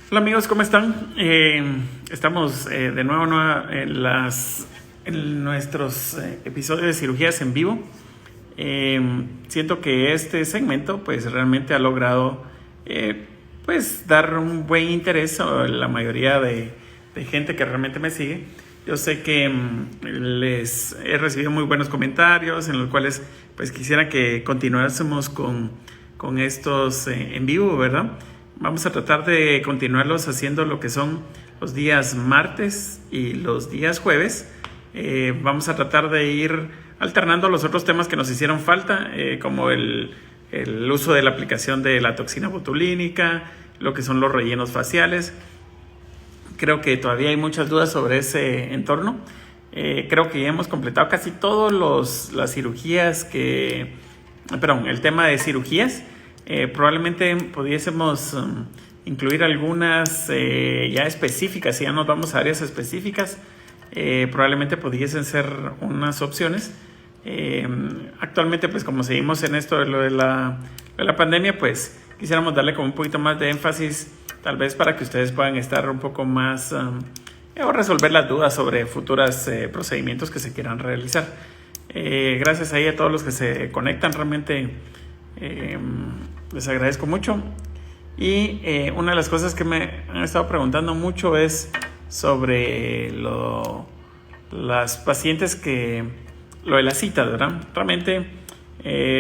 Hola amigos, ¿cómo están? Estamos de nuevo en nuestros episodios de cirugías en vivo. Siento que este segmento pues realmente ha logrado pues dar un buen interés a la mayoría de gente que realmente me sigue. Yo sé que les he recibido muy buenos comentarios en los cuales pues quisiera que continuásemos con estos en vivo, ¿verdad? Vamos a tratar de continuarlos haciendo lo que son los días martes y los días jueves. Vamos a tratar de ir alternando los otros temas que nos hicieron falta, como el uso de la aplicación de la toxina botulínica, lo que son los rellenos faciales. Creo que todavía hay muchas dudas sobre ese entorno. Creo que ya hemos completado casi todas las cirugías el tema de cirugías. Probablemente pudiésemos incluir algunas ya específicas. Si ya nos vamos a áreas específicas, probablemente pudiesen ser unas opciones. Actualmente, pues como seguimos en esto de lo de la pandemia, pues quisiéramos darle como un poquito más de énfasis, tal vez para que ustedes puedan estar un poco más o resolver las dudas sobre futuros procedimientos que se quieran realizar. Gracias ahí a todos los que se conectan, realmente les agradezco mucho. Y una de las cosas que me han estado preguntando mucho es sobre las pacientes lo de la cita, ¿verdad? Realmente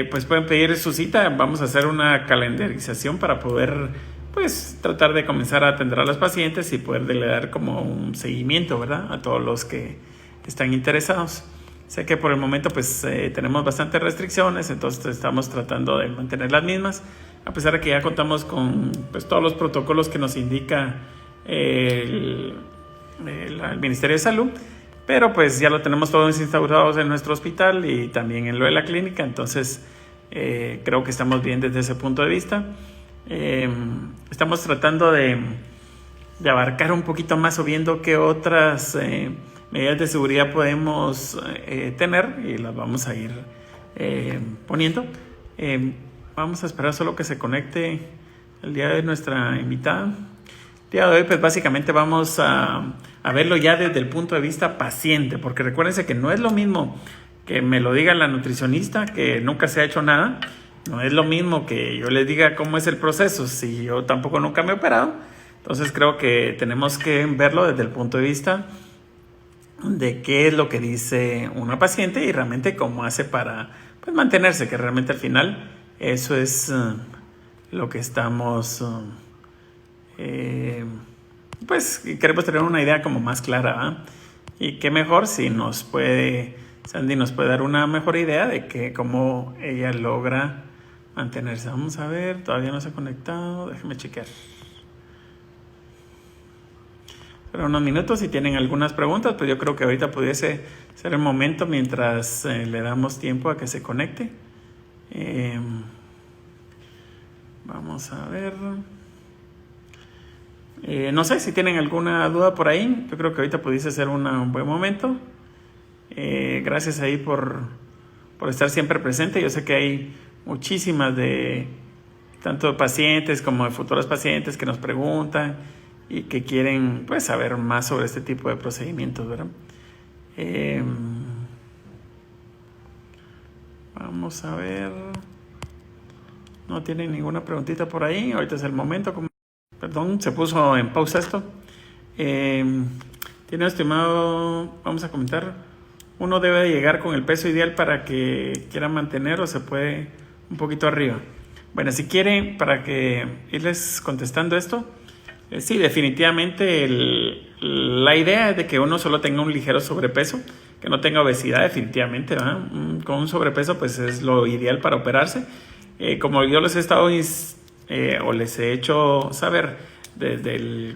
pues pueden pedir su cita. Vamos a hacer una calendarización para poder pues tratar de comenzar a atender a los pacientes y poder dar como un seguimiento, ¿verdad? A todos los que están interesados. Sé que por el momento pues tenemos bastantes restricciones, entonces estamos tratando de mantener las mismas, a pesar de que ya contamos con pues todos los protocolos que nos indica el Ministerio de Salud, pero pues ya lo tenemos todos instaurados en nuestro hospital y también en lo de la clínica, entonces creo que estamos bien desde ese punto de vista. Estamos tratando de abarcar un poquito más o viendo qué otras medidas de seguridad podemos tener y las vamos a ir poniendo. Vamos a esperar solo que se conecte el día de nuestra invitada. El día de hoy pues básicamente vamos a verlo ya desde el punto de vista paciente, porque recuérdense que no es lo mismo que me lo diga la nutricionista que nunca se ha hecho nada, no es lo mismo que yo les diga cómo es el proceso si yo tampoco nunca me he operado. Entonces creo que tenemos que verlo desde el punto de vista de qué es lo que dice una paciente y realmente cómo hace para pues, mantenerse, que realmente al final eso es lo que estamos pues queremos tener una idea como más clara, ¿eh? Y qué mejor si Sandy nos puede dar una mejor idea de cómo ella logra mantenerse. Vamos a ver, todavía no se ha conectado, déjenme chequear. Pero unos minutos, si tienen algunas preguntas, pues yo creo que ahorita pudiese ser el momento mientras le damos tiempo a que se conecte. Vamos a ver. No sé si tienen alguna duda por ahí. Yo creo que ahorita pudiese ser un buen momento. Gracias ahí por estar siempre presente. Yo sé que hay muchísimas tanto de pacientes como de futuros pacientes que nos preguntan y que quieren pues saber más sobre este tipo de procedimientos, ¿verdad? Vamos a ver. No tienen ninguna preguntita por ahí. Ahorita es el momento. Perdón, se puso en pausa esto. Tiene estimado, vamos a comentar, uno debe de llegar con el peso ideal para que quiera mantener o se puede un poquito arriba. Bueno, si quiere, para que irles contestando esto, sí, definitivamente la idea es de que uno solo tenga un ligero sobrepeso, que no tenga obesidad definitivamente, ¿verdad? Con un sobrepeso pues es lo ideal para operarse. Como yo les he estado o les he hecho saber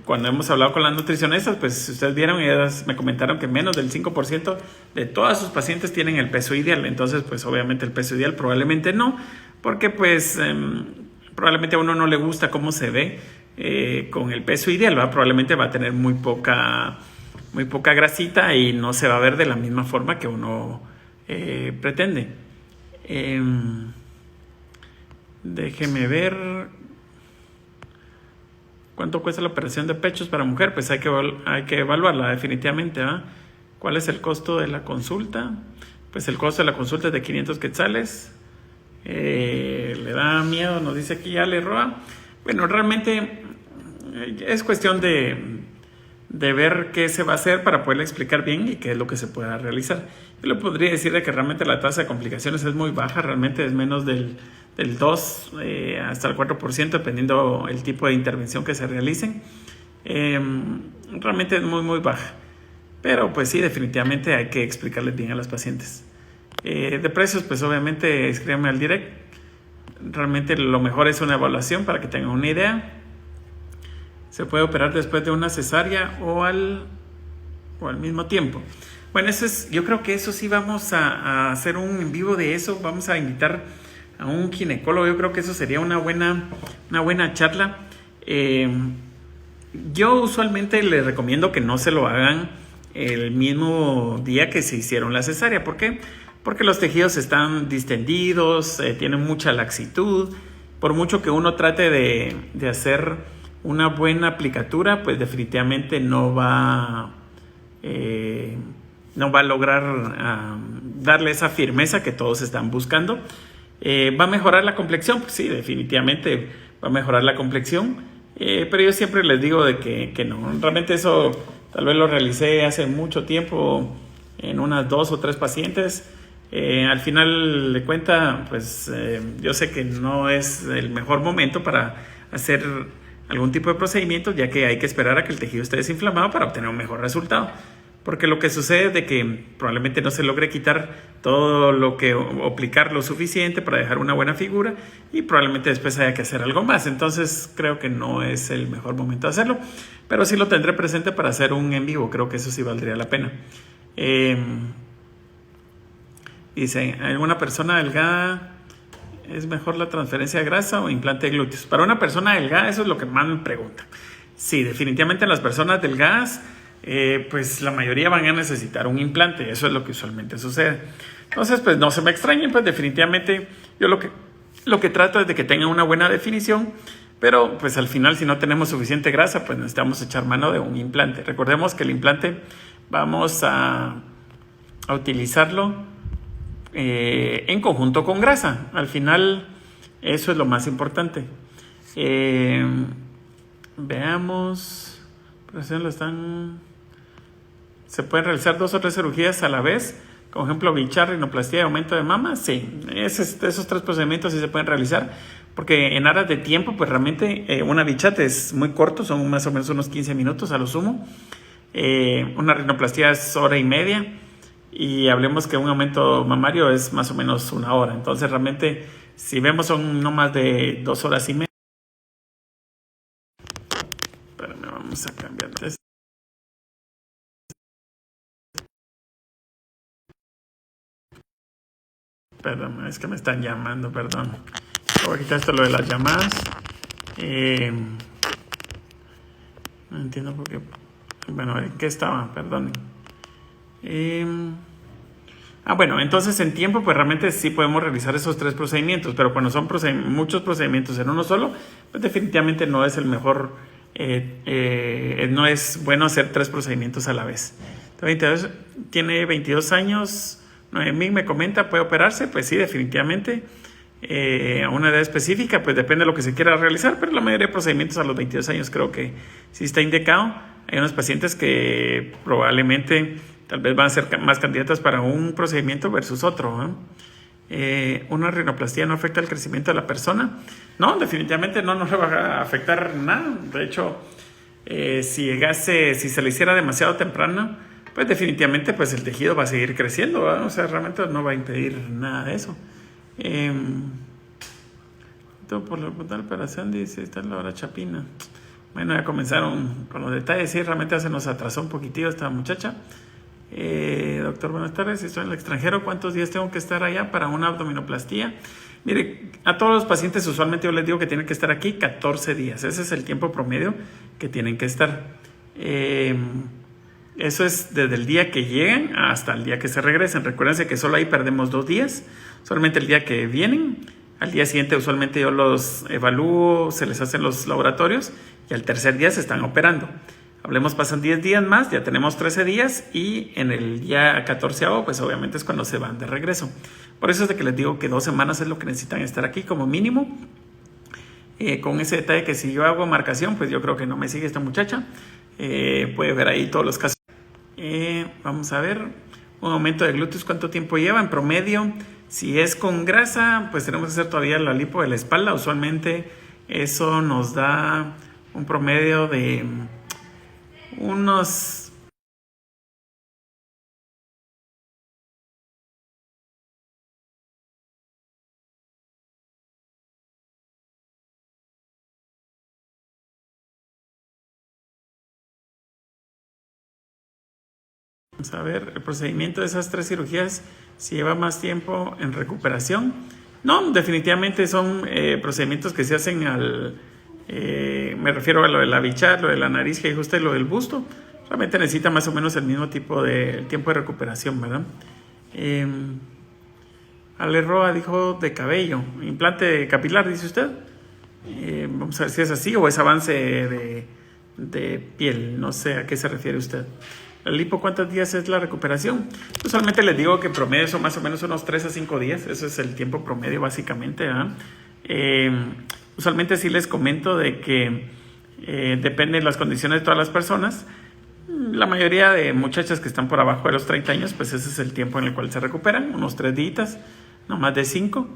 cuando hemos hablado con las nutricionistas, pues si ustedes vieron, ellas me comentaron que menos del 5% de todas sus pacientes tienen el peso ideal. Entonces pues obviamente el peso ideal probablemente no, porque pues probablemente a uno no le gusta cómo se ve con el peso ideal, ¿verdad? Probablemente va a tener muy poca grasita y no se va a ver de la misma forma que uno pretende. Déjeme ver. ¿Cuánto cuesta la operación de pechos para mujer? Pues hay que evaluarla definitivamente, ¿verdad? ¿Cuál es el costo de la consulta? Pues el costo de la consulta es de 500 quetzales. Le da miedo, nos dice aquí Ale Roa. Bueno, realmente es cuestión de ver qué se va a hacer para poderle explicar bien y qué es lo que se pueda realizar. Yo le podría decir de que realmente la tasa de complicaciones es muy baja, realmente es menos del 2 hasta el 4%, dependiendo el tipo de intervención que se realicen. Realmente es muy baja. Pero pues sí, definitivamente hay que explicarles bien a las pacientes. De precios, pues obviamente escríbanme al direct. Realmente lo mejor es una evaluación para que tengan una idea. Se puede operar después de una cesárea o al mismo tiempo. Bueno, yo creo que eso sí vamos a hacer un en vivo de eso. Vamos a invitar a un ginecólogo. Yo creo que eso sería una buena charla. Yo usualmente les recomiendo que no se lo hagan el mismo día que se hicieron la cesárea. ¿Por qué? Porque los tejidos están distendidos, tienen mucha laxitud. Por mucho que uno trate de hacer una buena aplicatura, pues definitivamente no va a lograr darle esa firmeza que todos están buscando. ¿Va a mejorar la complexión? Pues sí, definitivamente va a mejorar la complexión. Pero yo siempre les digo de que no. Realmente eso tal vez lo realicé hace mucho tiempo en unas 2 o 3 pacientes. Al final de cuentas, pues yo sé que no es el mejor momento para hacer algún tipo de procedimiento, ya que hay que esperar a que el tejido esté desinflamado para obtener un mejor resultado. Porque lo que sucede es de que probablemente no se logre quitar todo lo que, o aplicar lo suficiente para dejar una buena figura, y probablemente después haya que hacer algo más. Entonces creo que no es el mejor momento de hacerlo, pero sí lo tendré presente para hacer un en vivo. Creo que eso sí valdría la pena. Dice, ¿alguna persona delgada es mejor la transferencia de grasa o implante de glúteos? Para una persona delgada, eso es lo que más me preguntan. Sí, definitivamente las personas delgadas, pues la mayoría van a necesitar un implante. Eso es lo que usualmente sucede. Entonces, pues no se me extrañen, pues definitivamente yo lo que trato es de que tengan una buena definición, pero pues al final, si no tenemos suficiente grasa, pues necesitamos echar mano de un implante. Recordemos que el implante vamos a utilizarlo en conjunto con grasa. Al final eso es lo más importante. Veamos, se pueden realizar 2 o 3 cirugías a la vez, por ejemplo bichar, rinoplastia y aumento de mama. Sí, esos 3 procedimientos sí se pueden realizar, porque en aras de tiempo, pues realmente una bichate es muy corto, son más o menos unos 15 minutos a lo sumo. Una rinoplastia es 1 hora y media. Y hablemos que un aumento mamario es más o menos 1 hora. Entonces realmente, si vemos, son no más de 2 horas y media. Espérame, vamos a cambiar de esto. Perdón, es que me están llamando, perdón. Voy a quitar esto lo de las llamadas. No entiendo por qué. Bueno, ¿en qué estaba? Perdón. Bueno, entonces en tiempo, pues realmente sí podemos realizar esos 3 procedimientos, pero cuando son muchos procedimientos en uno solo, pues definitivamente no es el mejor, no es bueno hacer 3 procedimientos a la vez. Entonces, tiene 22 años, Noemí me comenta, ¿puede operarse? Pues sí, definitivamente. A una edad específica, pues depende de lo que se quiera realizar, pero la mayoría de procedimientos a los 22 años creo que sí está indicado. Hay unos pacientes que probablemente tal vez van a ser más candidatas para un procedimiento versus otro. ¿Una rinoplastia no afecta el crecimiento de la persona? No, definitivamente no le va a afectar nada. De hecho, si se le hiciera demasiado temprano, pues definitivamente pues el tejido va a seguir creciendo, ¿verdad? O sea, realmente no va a impedir nada de eso. Por la operación dice, está en la hora chapina. Bueno, ya comenzaron con los detalles. Sí, realmente se nos atrasó un poquitito esta muchacha. Doctor, buenas tardes. Si estoy en el extranjero, ¿cuántos días tengo que estar allá para una abdominoplastía? Mire, a todos los pacientes usualmente yo les digo que tienen que estar aquí 14 días. Ese es el tiempo promedio que tienen que estar. Eso es desde el día que llegan hasta el día que se regresen. Recuérdense que solo ahí perdemos 2 días. Solamente el día que vienen. Al día siguiente usualmente yo los evalúo, se les hacen los laboratorios y al tercer día se están operando. Hablemos, pasan 10 días más, ya tenemos 13 días y en el día 14º, pues obviamente es cuando se van de regreso. Por eso es de que les digo que 2 semanas es lo que necesitan estar aquí como mínimo. Con ese detalle que si yo hago marcación, pues yo creo que no me sigue esta muchacha. Puede ver ahí todos los casos. Vamos a ver, un aumento de glúteos, ¿cuánto tiempo lleva en promedio? Si es con grasa, pues tenemos que hacer todavía la lipo de la espalda. Usualmente eso nos da un promedio de unos... Vamos a ver, el procedimiento de esas 3 cirugías, si lleva más tiempo en recuperación. No, definitivamente son procedimientos que se hacen me refiero a lo de la bichar, lo de la nariz que dijo usted, lo del busto. Realmente necesita más o menos el mismo tipo de tiempo de recuperación, ¿verdad? Ale Roa dijo de cabello, implante capilar, dice usted. Vamos a ver si es así o es avance de piel, no sé a qué se refiere usted. ¿La lipo cuántos días es la recuperación? Usualmente les digo que en promedio son más o menos unos 3 a 5 días, eso es el tiempo promedio básicamente, ¿verdad? Usualmente sí les comento de que depende de las condiciones de todas las personas. La mayoría de muchachas que están por abajo de los 30 años, pues ese es el tiempo en el cual se recuperan, unos 3 días, no más de 5.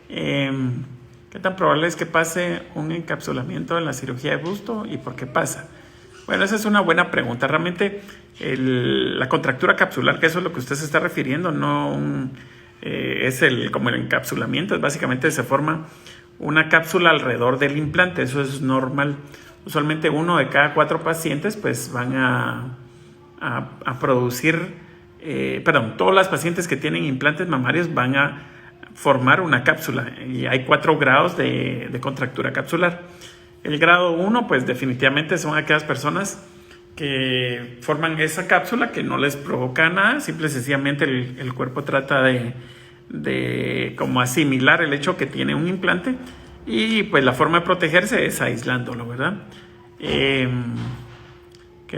¿Qué tan probable es que pase un encapsulamiento en la cirugía de busto y por qué pasa? Bueno, esa es una buena pregunta. Realmente la contractura capsular, que eso es lo que usted se está refiriendo, no es como el encapsulamiento, básicamente se forma una cápsula alrededor del implante, eso es normal. Usualmente 1 de cada 4 pacientes pues van a producir, todas las pacientes que tienen implantes mamarios van a formar una cápsula y hay 4 grados de contractura capsular. El grado 1 pues definitivamente son aquellas personas que forman esa cápsula que no les provoca nada, simple y sencillamente el cuerpo trata de como asimilar el hecho que tiene un implante y pues la forma de protegerse es aislándolo, ¿verdad? ¿Qué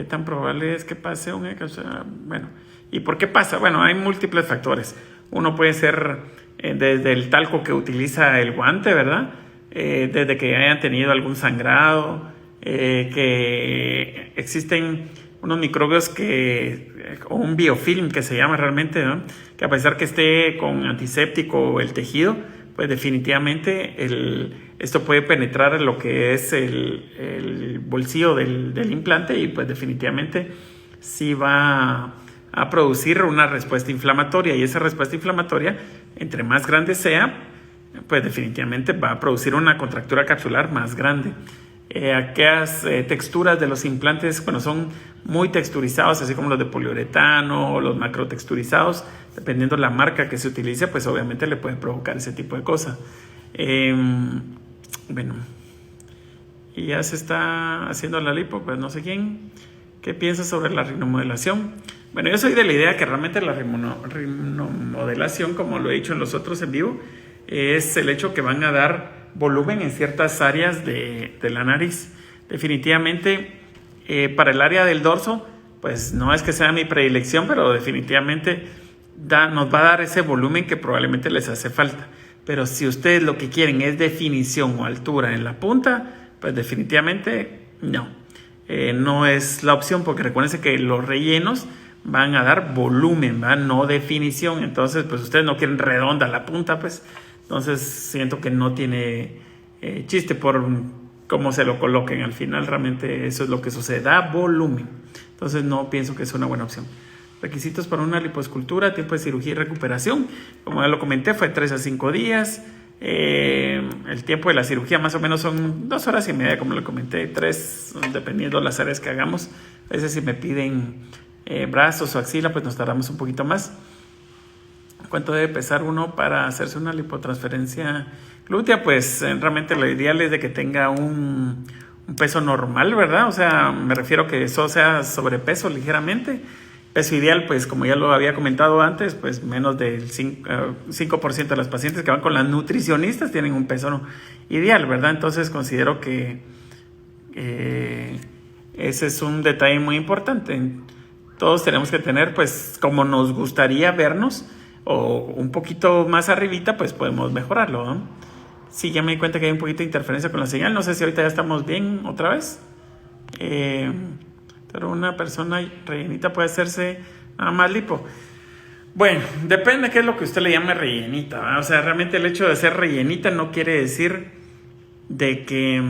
tan probable es que pase un encapsulamiento? Bueno, ¿y por qué pasa? Bueno, hay múltiples factores. Uno puede ser desde el talco que utiliza el guante, ¿verdad? Desde que hayan tenido algún sangrado, que existen unos microbios o un biofilm que se llama realmente, ¿no? Que a pesar que esté con antiséptico el tejido, pues definitivamente esto puede penetrar en lo que es el bolsillo del implante y pues definitivamente sí va a producir una respuesta inflamatoria y esa respuesta inflamatoria, entre más grande sea, pues definitivamente va a producir una contractura capsular más grande. Aquellas texturas de los implantes, bueno, son muy texturizados, así como los de poliuretano o los macrotexturizados, dependiendo de la marca que se utilice, pues obviamente le puede provocar ese tipo de cosas. Bueno, y ya se está haciendo la lipo, pues no sé quién. ¿Qué piensas sobre la rinomodelación? Bueno, yo soy de la idea que realmente la rinomodelación, como lo he dicho en los otros en vivo, es el hecho que van a dar volumen en ciertas áreas de la nariz. Definitivamente para el área del dorso, pues no es que sea mi predilección, pero definitivamente nos va a dar ese volumen que probablemente les hace falta. Pero si ustedes lo que quieren es definición o altura en la punta, pues definitivamente no. No es la opción porque recuérdense que los rellenos van a dar volumen, ¿va? No definición. Entonces, pues ustedes no quieren redonda la punta, pues. Entonces siento que no tiene chiste por cómo se lo coloquen. Al final realmente eso es lo que sucede, da volumen. Entonces no pienso que es una buena opción. Requisitos para una lipoescultura, tiempo de cirugía y recuperación. Como ya lo comenté, fue 3 a 5 días. El tiempo de la cirugía más o menos son 2 horas y media, como lo comenté, 3, dependiendo de las áreas que hagamos. A veces si me piden brazos o axila, pues nos tardamos un poquito más. ¿Cuánto debe pesar uno para hacerse una lipotransferencia glútea? Pues realmente lo ideal es de que tenga un peso normal, ¿verdad? O sea, me refiero que eso sea sobrepeso ligeramente. Peso ideal, pues como ya lo había comentado antes, pues menos del 5% de las pacientes que van con las nutricionistas tienen un peso ideal, ¿verdad? Entonces considero que Ese es un detalle muy importante. Todos tenemos que tener, pues, como nos gustaría vernos, o un poquito más arribita, pues podemos mejorarlo, ¿no? Sí, ya me di cuenta que hay un poquito de interferencia con la señal. No sé si ahorita ya estamos bien otra vez. Pero una persona rellenita puede hacerse nada más lipo. Bueno, depende de qué es lo que usted le llame rellenita, ¿verdad? O sea, realmente el hecho de ser rellenita no quiere decir de que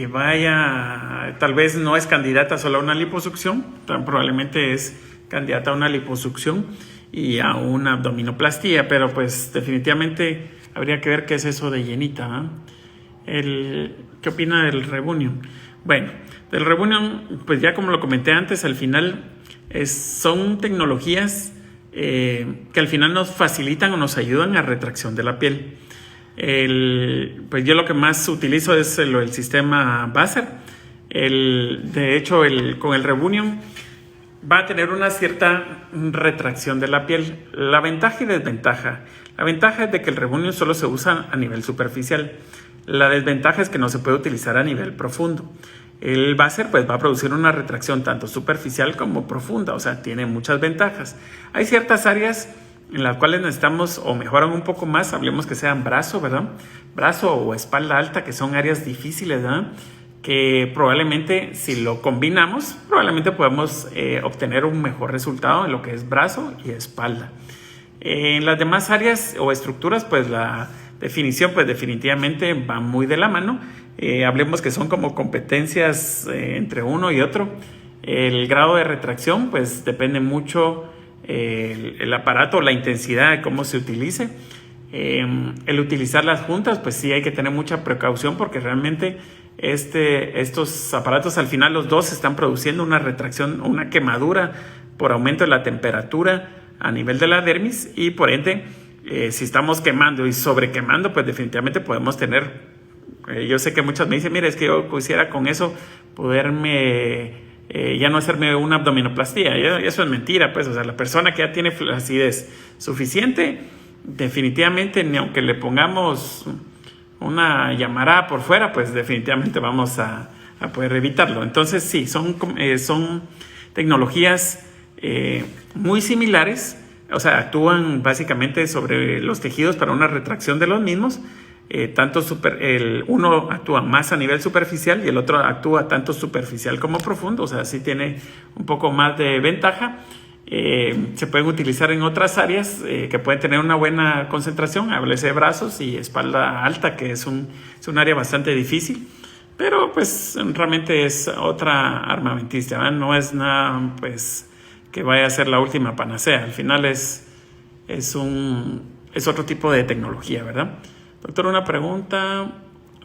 vaya, tal vez no es candidata solo a una liposucción, probablemente es candidata a una liposucción y a una abdominoplastía, pero pues definitivamente habría que ver qué es eso de llenita, ¿eh? ¿Qué opina del Rebunion? Bueno, del Rebunion, pues ya como lo comenté antes, al final son tecnologías que al final nos facilitan o nos ayudan a retracción de la piel. Pues yo lo que más utilizo es el sistema Baser. De hecho, con el Rebunion va a tener una cierta retracción de la piel. La ventaja y desventaja. La ventaja es de que el Rebunion solo se usa a nivel superficial. La desventaja es que no se puede utilizar a nivel profundo. El Baser pues va a producir una retracción tanto superficial como profunda, o sea, tiene muchas ventajas. Hay ciertas áreas en las cuales necesitamos o mejoran un poco más, hablemos que sean brazo, ¿verdad? Brazo o espalda alta, que son áreas difíciles, ¿verdad? Que probablemente si lo combinamos, probablemente podemos obtener un mejor resultado en lo que es brazo y espalda. En las demás áreas o estructuras, pues la definición pues definitivamente va muy de la mano. Hablemos que son como competencias entre uno y otro. El grado de retracción pues depende mucho el aparato, la intensidad de cómo se utilice. El utilizarlas juntas pues sí hay que tener mucha precaución porque realmente estos aparatos al final los dos están produciendo una retracción, una quemadura por aumento de la temperatura a nivel de la dermis y por ende si estamos quemando y sobrequemando pues definitivamente podemos tener yo sé que muchas me dicen, mire, es que yo quisiera con eso poderme ya no hacerme una abdominoplastía. Y eso es mentira, pues. O sea, la persona que ya tiene flacidez suficiente, definitivamente, ni aunque le pongamos una llamarada por fuera, pues definitivamente vamos a poder evitarlo. Entonces, sí, son tecnologías muy similares. O sea, actúan básicamente sobre los tejidos para una retracción de los mismos. Uno actúa más a nivel superficial y el otro actúa tanto superficial como profundo, o sea, sí tiene un poco más de ventaja. Se pueden utilizar en otras áreas que pueden tener una buena concentración, háblese de brazos y espalda alta, que es un área bastante difícil, pero pues realmente es otra armamentista, ¿verdad? No es nada pues que vaya a ser la última panacea, al final es otro tipo de tecnología, ¿verdad? Doctor, una pregunta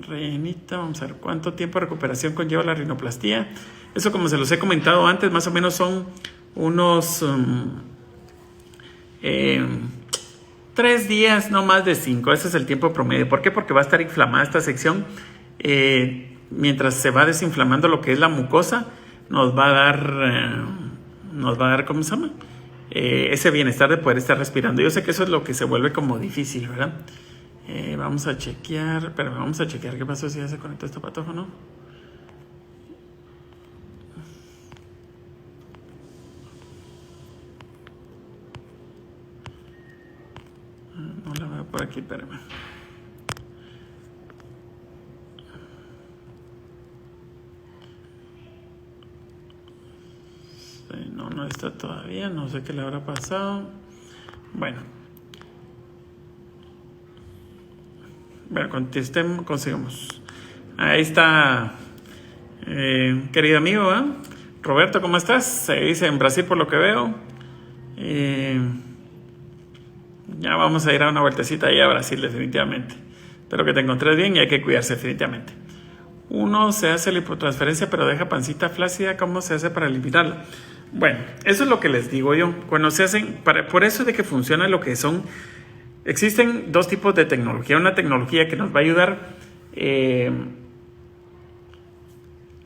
rellenita, vamos a ver, ¿cuánto tiempo de recuperación conlleva la rinoplastía? Eso, como se los he comentado antes, más o menos son unos 3 días, no más de 5, ese es el tiempo promedio. ¿Por qué? Porque va a estar inflamada esta sección, mientras se va desinflamando lo que es la mucosa, nos va a dar, ¿cómo se llama? Ese bienestar de poder estar respirando. Yo sé que eso es lo que se vuelve como difícil, ¿verdad? Vamos a chequear qué pasó si ya se conectó este patojo, ¿no? No la veo por aquí, espérame. No está todavía, no sé qué le habrá pasado. Bueno, conseguimos. Ahí está, querido amigo, ¿eh? Roberto, ¿cómo estás? Se dice en Brasil por lo que veo. Ya vamos a ir a una vueltecita ahí a Brasil definitivamente. Espero que te encontres bien y hay que cuidarse definitivamente. Uno se hace lipotransferencia pero deja pancita flácida, ¿cómo se hace para eliminarla? Bueno, eso es lo que les digo yo. Cuando se hacen, por eso de que funciona lo que son. Existen dos tipos de tecnología. Una tecnología que nos va a ayudar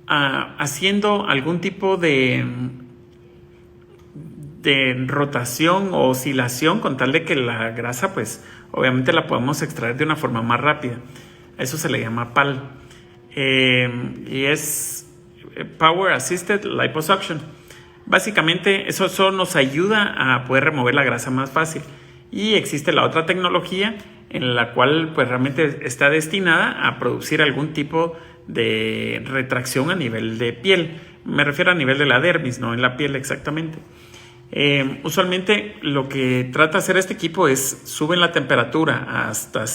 haciendo algún tipo de rotación o oscilación con tal de que la grasa, pues, obviamente la podemos extraer de una forma más rápida. Eso se le llama PAL. Y es Power Assisted Liposuction. Básicamente eso solo nos ayuda a poder remover la grasa más fácil. Y existe la otra tecnología en la cual pues realmente está destinada a producir algún tipo de retracción a nivel de piel. Me refiero a nivel de la dermis, no en la piel exactamente. Usualmente lo que trata de hacer este equipo es suben la temperatura hasta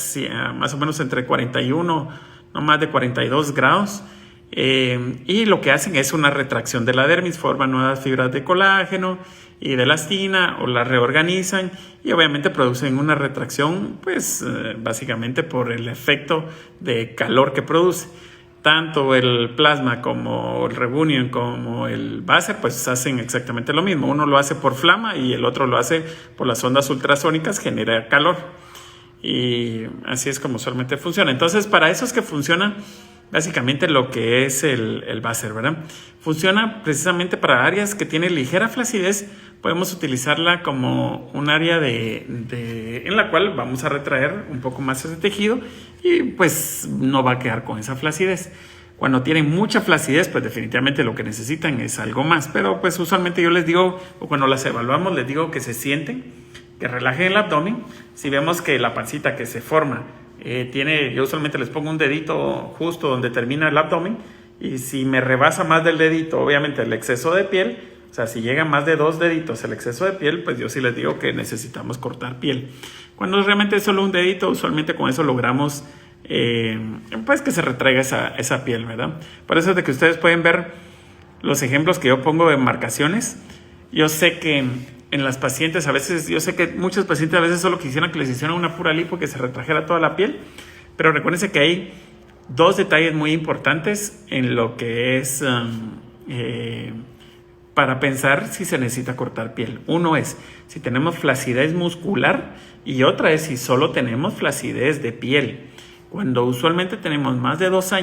más o menos entre 41, no más de 42 grados. Y lo que hacen es una retracción de la dermis, forman nuevas fibras de colágeno y de elastina o las reorganizan y obviamente producen una retracción pues básicamente por el efecto de calor que produce. Tanto el plasma como el Rebunion como el Vaser pues hacen exactamente lo mismo. Uno lo hace por flama y el otro lo hace por las ondas ultrasónicas, genera calor. Y así es como usualmente funciona. Entonces, para eso es que funciona básicamente lo que es el Vaser, ¿verdad? Funciona precisamente para áreas que tienen ligera flacidez. Podemos utilizarla como un área en la cual vamos a retraer un poco más ese tejido y pues no va a quedar con esa flacidez. Cuando tienen mucha flacidez, pues definitivamente lo que necesitan es algo más. Pero pues usualmente yo les digo, o cuando las evaluamos, les digo que se sienten, que relajen el abdomen. Si vemos que la pancita que se forma yo usualmente les pongo un dedito justo donde termina el abdomen, y si me rebasa más del dedito, obviamente el exceso de piel, o sea, si llega más de 2 deditos el exceso de piel, pues yo sí les digo que necesitamos cortar piel. Cuando realmente es solo un dedito, usualmente con eso logramos pues que se retraiga esa piel, ¿verdad? Por eso es de que ustedes pueden ver los ejemplos que yo pongo de marcaciones. Yo sé que en las pacientes, yo sé que muchos pacientes a veces solo quisieran que les hicieran una pura lipo, que se retrajera toda la piel, pero recuérdense que hay 2 detalles muy importantes en lo que es para pensar si se necesita cortar piel. Uno es si tenemos flacidez muscular y otra es si solo tenemos flacidez de piel. Cuando usualmente tenemos más de 2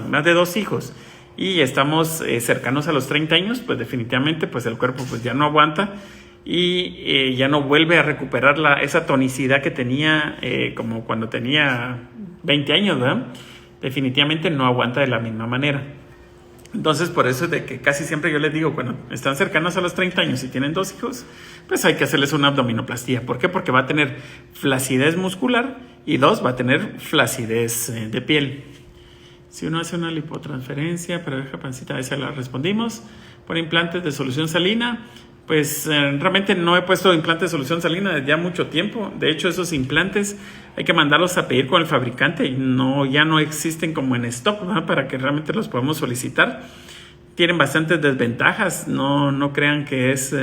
más de 2 hijos y estamos cercanos a los 30 años, pues definitivamente pues el cuerpo pues ya no aguanta y ya no vuelve a recuperar esa tonicidad que tenía como cuando tenía 20 años, ¿verdad? Definitivamente no aguanta de la misma manera. Entonces, por eso es de que casi siempre yo les digo, cuando están cercanos a los 30 años y tienen 2 hijos, pues hay que hacerles una abdominoplastía. ¿Por qué? Porque va a tener flacidez muscular y 2, va a tener flacidez de piel. Si uno hace una lipotransferencia para dejar pancita, a esa la respondimos. Por implantes de solución salina, pues realmente no he puesto implantes de solución salina desde ya mucho tiempo. De hecho, esos implantes hay que mandarlos a pedir con el fabricante y ya no existen como en stock, ¿no? Para que realmente los podamos solicitar. Tienen bastantes desventajas, no crean que es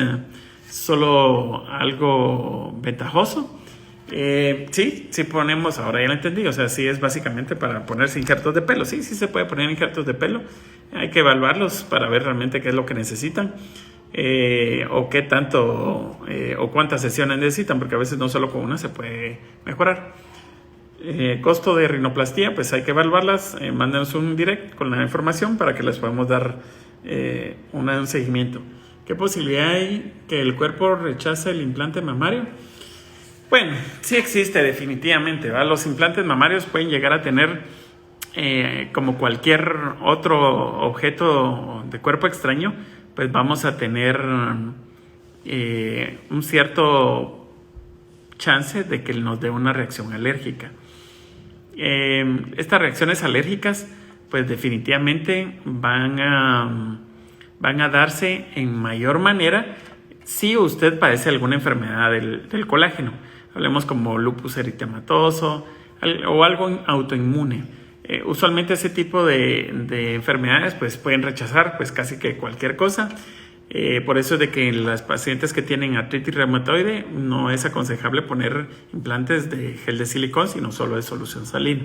solo algo ventajoso. Sí ponemos, ahora ya lo entendí, o sea, sí es básicamente para ponerse injertos de pelo. Sí se puede poner injertos de pelo. Hay que evaluarlos para ver realmente qué es lo que necesitan. O qué tanto o cuántas sesiones necesitan, porque a veces no solo con una se puede mejorar. Costo de rinoplastía, pues hay que evaluarlas. Mándenos un direct con la información para que les podamos dar un seguimiento. ¿Qué posibilidad hay que el cuerpo rechace el implante mamario? Bueno, sí existe definitivamente, ¿verdad? Los implantes mamarios pueden llegar a tener como cualquier otro objeto de cuerpo extraño, pues vamos a tener un cierto chance de que nos dé una reacción alérgica. Estas reacciones alérgicas pues definitivamente van a darse en mayor manera si usted padece alguna enfermedad del colágeno. Hablemos como lupus eritematoso o algo autoinmune. Usualmente ese tipo de enfermedades pues pueden rechazar pues casi que cualquier cosa. Por eso es de que en las pacientes que tienen artritis reumatoide no es aconsejable poner implantes de gel de silicón, sino solo de solución salina.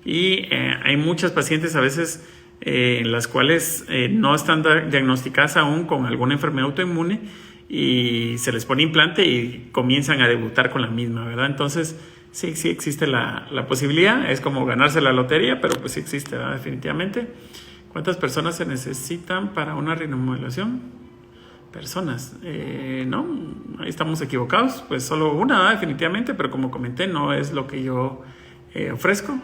Y hay muchas pacientes a veces en las cuales no están diagnosticadas aún con alguna enfermedad autoinmune y se les pone implante y comienzan a debutar con la misma, ¿verdad? Entonces sí existe la posibilidad. Es como ganarse la lotería, pero pues sí existe, ¿verdad? Definitivamente. ¿Cuántas personas se necesitan para una rinomodelación? Personas. No, ahí estamos equivocados. Pues solo una, ¿verdad? Definitivamente, pero como comenté, no es lo que yo ofrezco.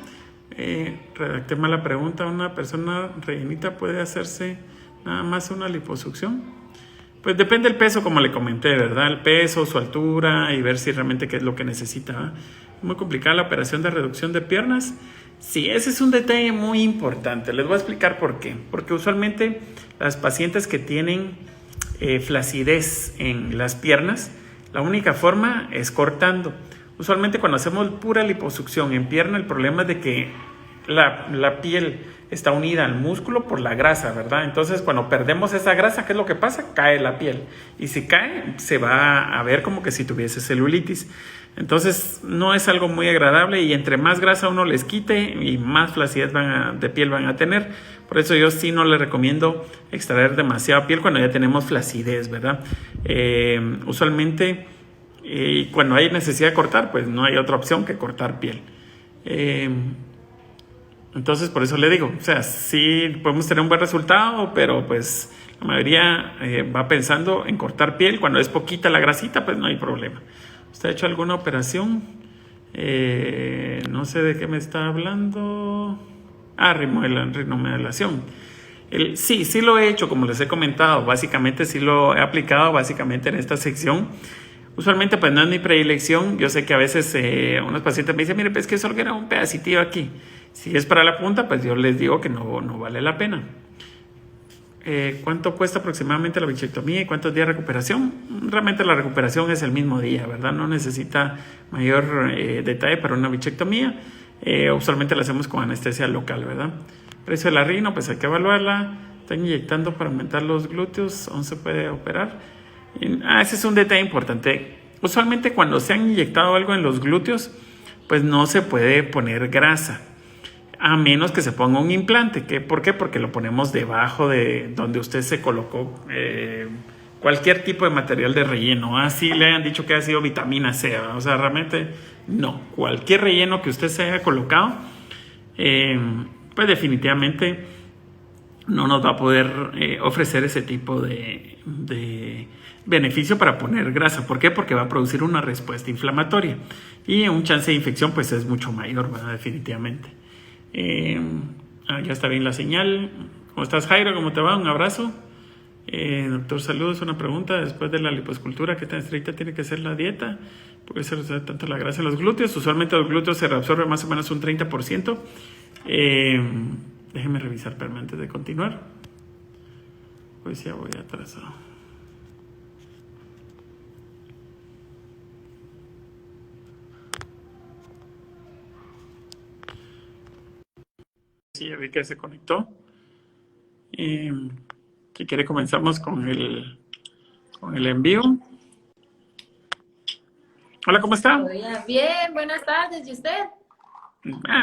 Redacté mal la pregunta. ¿Una persona rellenita puede hacerse nada más una liposucción? Pues depende del peso, como le comenté, ¿verdad? El peso, su altura y ver si realmente qué es lo que necesita, ¿verdad? Muy complicada la operación de reducción de piernas. Sí, ese es un detalle muy importante. Les voy a explicar por qué. Porque usualmente las pacientes que tienen flacidez en las piernas, la única forma es cortando. Usualmente cuando hacemos pura liposucción en pierna, el problema es de que la piel está unida al músculo por la grasa, ¿verdad? Entonces cuando perdemos esa grasa, ¿qué es lo que pasa? Cae la piel. Y si cae, se va a ver como que si tuviese celulitis. Entonces no es algo muy agradable y entre más grasa uno les quite y más flacidez de piel van a tener. Por eso yo sí no les recomiendo extraer demasiada piel cuando ya tenemos flacidez, ¿verdad? Usualmente cuando hay necesidad de cortar, pues no hay otra opción que cortar piel. Entonces por eso le digo, o sea, sí podemos tener un buen resultado, pero pues la mayoría va pensando en cortar piel. Cuando es poquita la grasita, pues no hay problema. ¿Usted ha hecho alguna operación? No sé de qué me está hablando. Rinomodelación. Sí lo he hecho, como les he comentado. Básicamente sí lo he aplicado básicamente en esta sección. Usualmente pues no es mi predilección. Yo sé que a veces unos pacientes me dicen, mire, pues que solo era un pedacito aquí. Si es para la punta, pues yo les digo que no vale la pena. ¿Cuánto cuesta aproximadamente la bichectomía y cuántos días de recuperación? Realmente la recuperación es el mismo día, ¿verdad? No necesita mayor detalle para una bichectomía. Usualmente la hacemos con anestesia local, ¿verdad? Precio de la rino, pues hay que evaluarla. Están inyectando para aumentar los glúteos, aún se puede operar. Ese es un detalle importante. Usualmente cuando se han inyectado algo en los glúteos, pues no se puede poner grasa. A menos que se ponga un implante. ¿Por qué? Porque lo ponemos debajo de donde usted se colocó cualquier tipo de material de relleno. Así le han dicho que ha sido vitamina C. ¿Verdad? O sea, realmente no. Cualquier relleno que usted se haya colocado, pues definitivamente no nos va a poder ofrecer ese tipo de beneficio para poner grasa. ¿Por qué? Porque va a producir una respuesta inflamatoria. Y un chance de infección pues es mucho mayor, ¿verdad? Definitivamente. Ya está bien la señal. ¿Cómo estás, Jairo? ¿Cómo te va? Un abrazo. Doctor, saludos. Una pregunta. Después de la lipoescultura, ¿qué tan estricta tiene que ser la dieta? Porque se reduce tanto la grasa en los glúteos. Usualmente los glúteos se reabsorbe más o menos un 30%. Déjenme revisar antes de continuar. Pues ya voy atrasado. Sí, ya vi que se conectó. Si quiere comenzamos con el envío. Hola, ¿cómo está? Bien, buenas tardes. ¿Y usted?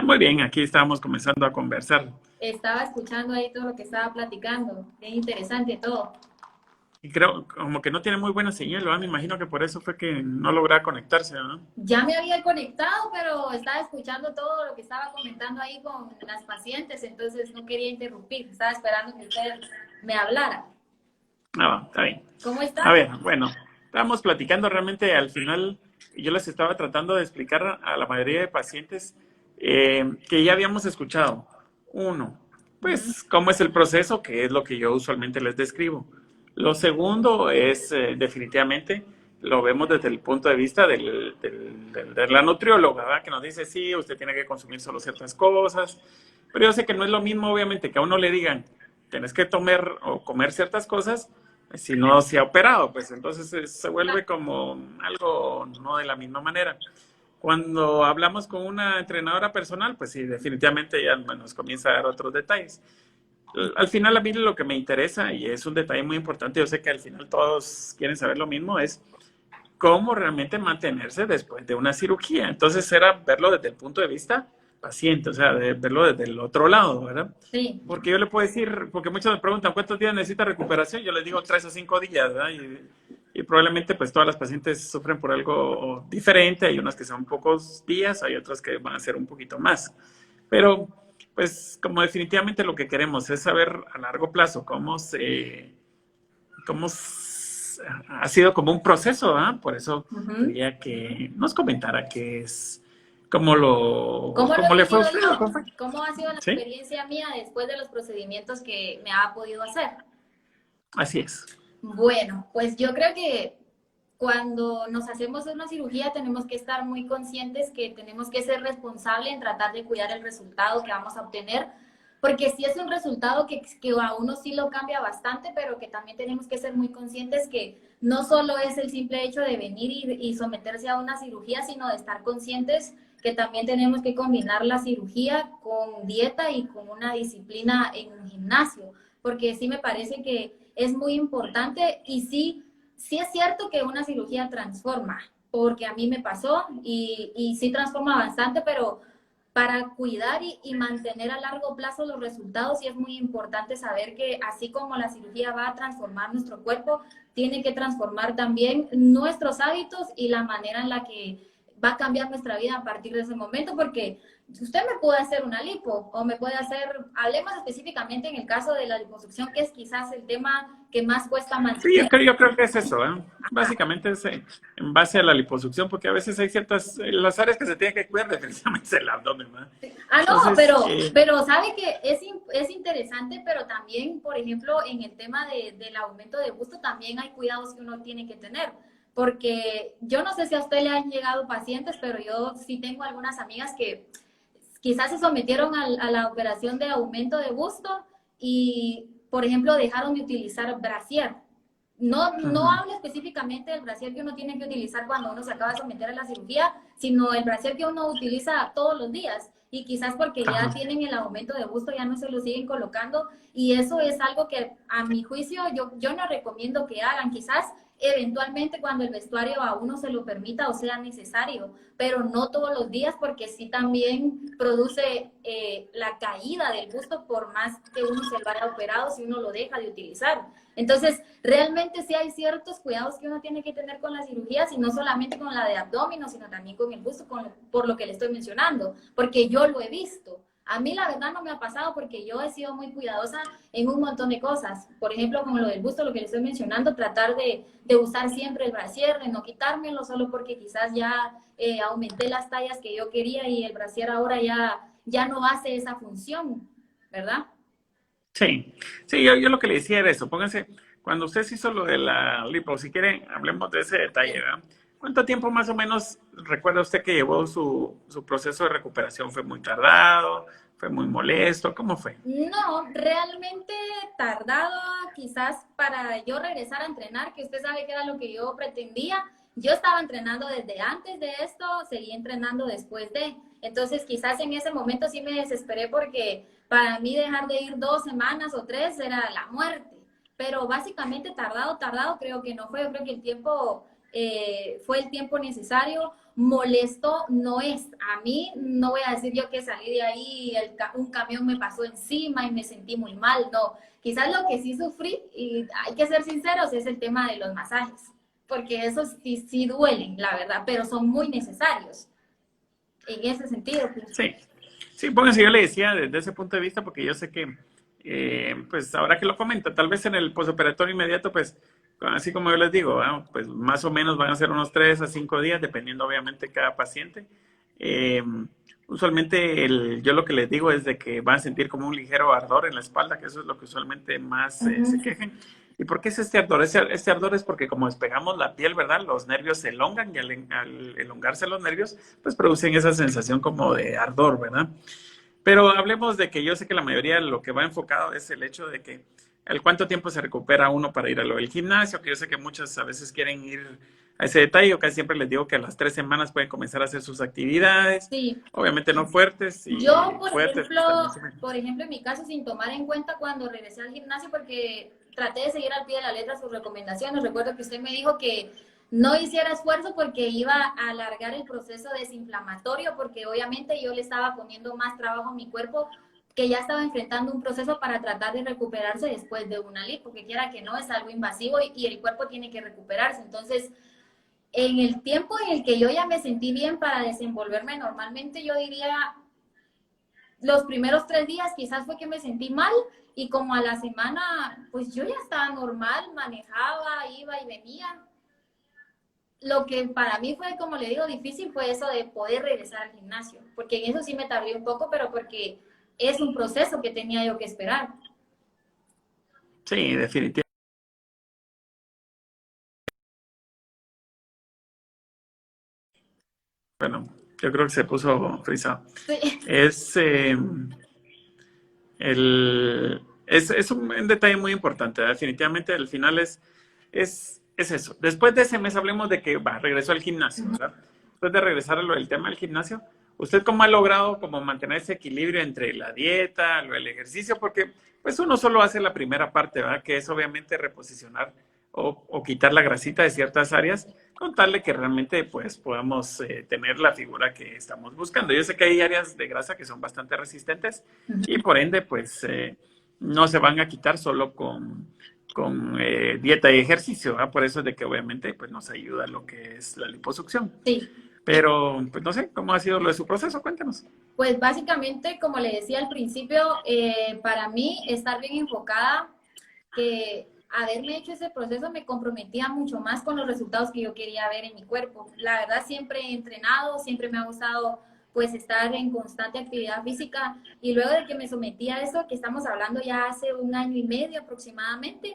Muy bien, aquí estábamos comenzando a conversar. Estaba escuchando ahí todo lo que estaba platicando. Bien interesante todo. Y creo como que no tiene muy buena señal, ¿verdad? Me imagino que por eso fue que no lograba conectarse, ¿no? Ya me había conectado, pero estaba escuchando todo lo que estaba comentando ahí con las pacientes, entonces no quería interrumpir. Estaba esperando que usted me hablara. Está bien. ¿Cómo está? A ver, bueno, estábamos platicando realmente al final, y yo les estaba tratando de explicar a la mayoría de pacientes que ya habíamos escuchado. Uno, pues, cómo es el proceso, que es lo que yo usualmente les describo. Lo segundo es, definitivamente, lo vemos desde el punto de vista de la nutrióloga, ¿verdad? Que nos dice, sí, usted tiene que consumir solo ciertas cosas, pero yo sé que no es lo mismo, obviamente, que a uno le digan, tienes que tomar o comer ciertas cosas, si no se ha operado, pues entonces se vuelve como algo no de la misma manera. Cuando hablamos con una entrenadora personal, pues sí, definitivamente ya nos comienza a dar otros detalles. Al final a mí lo que me interesa, y es un detalle muy importante, yo sé que al final todos quieren saber lo mismo, es cómo realmente mantenerse después de una cirugía. Entonces era verlo desde el punto de vista paciente, o sea, de verlo desde el otro lado, ¿verdad? Sí. Porque yo le puedo decir, porque muchos me preguntan, ¿cuántos días necesita recuperación? Yo les digo 3 o 5 días, ¿verdad? Y probablemente pues todas las pacientes sufren por algo diferente, hay unas que son pocos días, hay otras que van a ser un poquito más. Pero pues como definitivamente lo que queremos es saber a largo plazo cómo ha sido como un proceso, ¿ah? Por eso quería que nos comentara qué es ¿Cómo lo he cómo le fue a vivido usted? ¿O yo? cómo fue? ¿Cómo ha sido la Sí, experiencia mía después de los procedimientos que me ha podido hacer? así es. Bueno, pues yo creo que cuando nos hacemos una cirugía tenemos que estar muy conscientes que tenemos que ser responsables en tratar de cuidar el resultado que vamos a obtener, porque sí es un resultado que a uno sí lo cambia bastante, pero que también tenemos que ser muy conscientes que no solo es el simple hecho de venir y someterse a una cirugía, sino de estar conscientes que también tenemos que combinar la cirugía con dieta y con una disciplina en un gimnasio, porque sí me parece que es muy importante y sí es cierto que una cirugía transforma, porque a mí me pasó y sí transforma bastante, pero para cuidar y mantener a largo plazo los resultados, sí es muy importante saber que así como la cirugía va a transformar nuestro cuerpo, tiene que transformar también nuestros hábitos y la manera en la que va a cambiar nuestra vida a partir de ese momento, porque usted me puede hacer una lipo o me puede hacer, hablemos específicamente en el caso de la liposucción, que es quizás el tema que más cuesta Sí, mantener. yo creo que es eso, ¿eh? Básicamente es en base a la liposucción, porque a veces hay ciertas, las áreas que se tienen que cuidar definitivamente es el abdomen, ¿verdad? Ah, no, Entonces, pero sabe que es interesante, pero también, por ejemplo, en el tema del aumento de busto, también hay cuidados que uno tiene que tener. Porque yo no sé si a usted le han llegado pacientes, pero yo sí tengo algunas amigas que quizás se sometieron a la operación de aumento de busto y, por ejemplo, dejaron de utilizar brasier. No ujú, hablo específicamente del brasier que uno tiene que utilizar cuando uno se acaba de someter a la cirugía, sino el brasier que uno utiliza todos los días. Y quizás porque ya ajá. tienen el aumento de busto, ya no se lo siguen colocando. Y eso es algo que, a mi juicio, yo no recomiendo que hagan. Quizás eventualmente cuando el vestuario a uno se lo permita o sea necesario, pero no todos los días porque sí también produce la caída del busto por más que uno se lo haya operado si uno lo deja de utilizar. Entonces, realmente sí hay ciertos cuidados que uno tiene que tener con las cirugías y no solamente con la de abdomen, sino también con el busto, por lo que le estoy mencionando, porque yo lo he visto. A mí la verdad no me ha pasado porque yo he sido muy cuidadosa en un montón de cosas. Por ejemplo, como lo del busto, lo que le estoy mencionando, tratar de usar siempre el brasier, de no quitármelo solo porque quizás ya aumenté las tallas que yo quería y el brasier ahora ya no hace esa función, ¿verdad? Sí, sí, yo lo que le decía era eso, pónganse, cuando usted se hizo lo de la lipo, si quieren, hablemos de ese detalle, Sí. ¿verdad? ¿Cuánto tiempo más o menos recuerda usted que llevó su proceso de recuperación? ¿Fue muy tardado? ¿Fue muy molesto? ¿Cómo fue? No, realmente tardado quizás para yo regresar a entrenar, que usted sabe que era lo que yo pretendía. Yo estaba entrenando desde antes de esto, seguí entrenando después de. Entonces quizás en ese momento sí me desesperé porque para mí dejar de ir 2 semanas o 3 era la muerte. Pero básicamente tardado creo que no fue. Yo creo que el tiempo fue el tiempo necesario. Molesto no es. A mí no voy a decir yo que salí de ahí, un camión me pasó encima y me sentí muy mal, no. Quizás lo que sí sufrí, y hay que ser sinceros, es el tema de los masajes, porque esos sí duelen, la verdad, pero son muy necesarios en ese sentido. Pues. Sí, sí, pónganse, yo le decía desde ese punto de vista, porque yo sé que, pues ahora que lo comenta, tal vez en el posoperatorio inmediato, pues así como yo les digo, ¿verdad? Pues más o menos van a ser unos 3 a 5 días, dependiendo obviamente de cada paciente. Eh, Usualmente yo lo que les digo es de que van a sentir como un ligero ardor en la espalda, que eso es lo que usualmente más se Ujú. quejen. ¿Y por qué es este ardor? Este ardor es porque como despegamos la piel, ¿verdad? Los nervios se elongan y al elongarse los nervios, pues producen esa sensación como de ardor, ¿verdad? Pero hablemos de que yo sé que la mayoría de lo que va enfocado es el hecho de que el cuánto tiempo se recupera uno para ir a lo del gimnasio, que yo sé que muchas a veces quieren ir a ese detalle, yo casi siempre les digo que a las 3 semanas pueden comenzar a hacer sus actividades, Sí, obviamente no fuertes yo, y fuertes pues también sumen. por ejemplo, en mi caso, sin tomar en cuenta cuando regresé al gimnasio, porque traté de seguir al pie de la letra sus recomendaciones. Recuerdo que usted me dijo que no hiciera esfuerzo porque iba a alargar el proceso desinflamatorio, porque obviamente yo le estaba poniendo más trabajo a mi cuerpo, que ya estaba enfrentando un proceso para tratar de recuperarse después de una lipo, que quiera que no, es algo invasivo y el cuerpo tiene que recuperarse. Entonces, en el tiempo en el que yo ya me sentí bien para desenvolverme normalmente, yo diría los primeros 3 días quizás fue que me sentí mal y como a la semana, pues yo ya estaba normal, manejaba, iba y venía. lo que para mí fue, como le digo, difícil fue eso de poder regresar al gimnasio, porque en eso sí me tardé un poco, pero porque es un proceso que tenía yo que esperar. Sí, definitivamente. Bueno, yo creo que se puso frisado. Sí, Es, es un detalle muy importante. Definitivamente, al final es eso. Después de ese mes hablemos de que regresó al gimnasio, ¿verdad? Después de regresar a lo del tema del gimnasio, ¿usted cómo ha logrado como mantener ese equilibrio entre la dieta, el ejercicio? Porque pues uno solo hace la primera parte, ¿verdad? Que es obviamente reposicionar o quitar la grasita de ciertas áreas, con tal de que realmente pues podamos tener la figura que estamos buscando. Yo sé que hay áreas de grasa que son bastante resistentes y por ende pues no se van a quitar solo con dieta y ejercicio, ¿verdad? Por eso es de que obviamente pues nos ayuda lo que es la liposucción. sí. Pero pues no sé, ¿cómo ha sido lo de su proceso? Cuéntanos. Pues básicamente, como le decía al principio, para mí estar bien enfocada, que haberme hecho ese proceso me comprometía mucho más con los resultados que yo quería ver en mi cuerpo. La verdad, siempre he entrenado, siempre me ha gustado pues estar en constante actividad física y luego de que me sometí a eso, que estamos hablando ya hace un año y medio aproximadamente,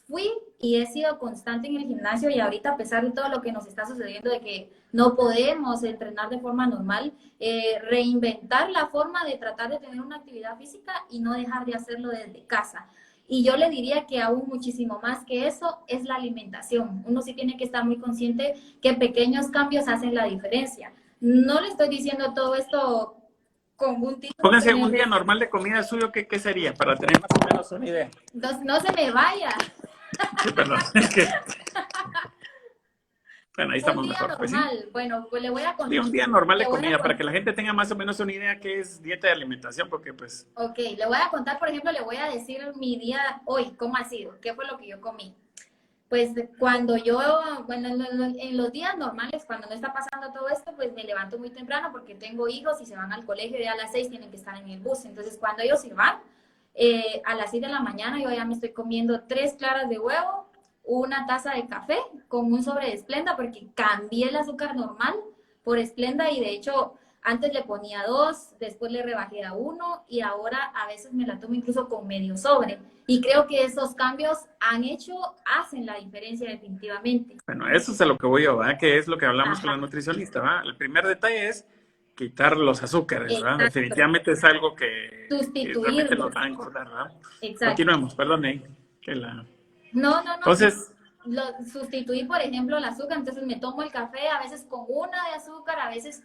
fui y he sido constante en el gimnasio y ahorita a pesar de todo lo que nos está sucediendo de que no podemos entrenar de forma normal, reinventar la forma de tratar de tener una actividad física y no dejar de hacerlo desde casa. Y yo le diría que aún muchísimo más que eso es la alimentación. Uno sí tiene que estar muy consciente que pequeños cambios hacen la diferencia. No le estoy diciendo todo esto con un título que Pónganse me... un día normal de comida suyo, ¿qué sería? Para tener más o menos una idea. No, no se me vaya. Sí, perdón, es que, bueno, ahí Un estamos día mejor, pues sí. normal. Bueno, pues le voy a Sí, contar. un día normal Le de voy a comida, para contar. que la gente tenga más o menos una idea qué es dieta y alimentación, porque pues... Ok, le voy a contar, por ejemplo, le voy a decir mi día hoy, cómo ha sido, qué fue lo que yo comí. Pues cuando yo, bueno, en los días normales, cuando no está pasando todo esto, pues me levanto muy temprano porque tengo hijos y se van al colegio y a las 6 tienen que estar en el bus. Entonces, cuando ellos se van, a las 6 de la mañana yo ya me estoy comiendo 3 claras de huevo, una taza de café con un sobre de Splenda porque cambié el azúcar normal por Splenda y de hecho antes le ponía 2, después le rebajé a 1 y ahora a veces me la tomo incluso con medio sobre. Y creo que esos cambios hacen la diferencia definitivamente. Bueno, eso es a lo que voy yo, ¿verdad? Que es lo que hablamos con Ajá, la nutricionista, ¿verdad? El primer detalle es quitar los azúcares, ¿verdad? exacto. Definitivamente es algo que realmente nos Sustituirlos. va a engordar, ¿verdad? Exacto. Continuemos, perdón, que la... No, no, no, sí. Entonces, Lo sustituí, por ejemplo, el azúcar, entonces me tomo el café a veces con una de azúcar, a veces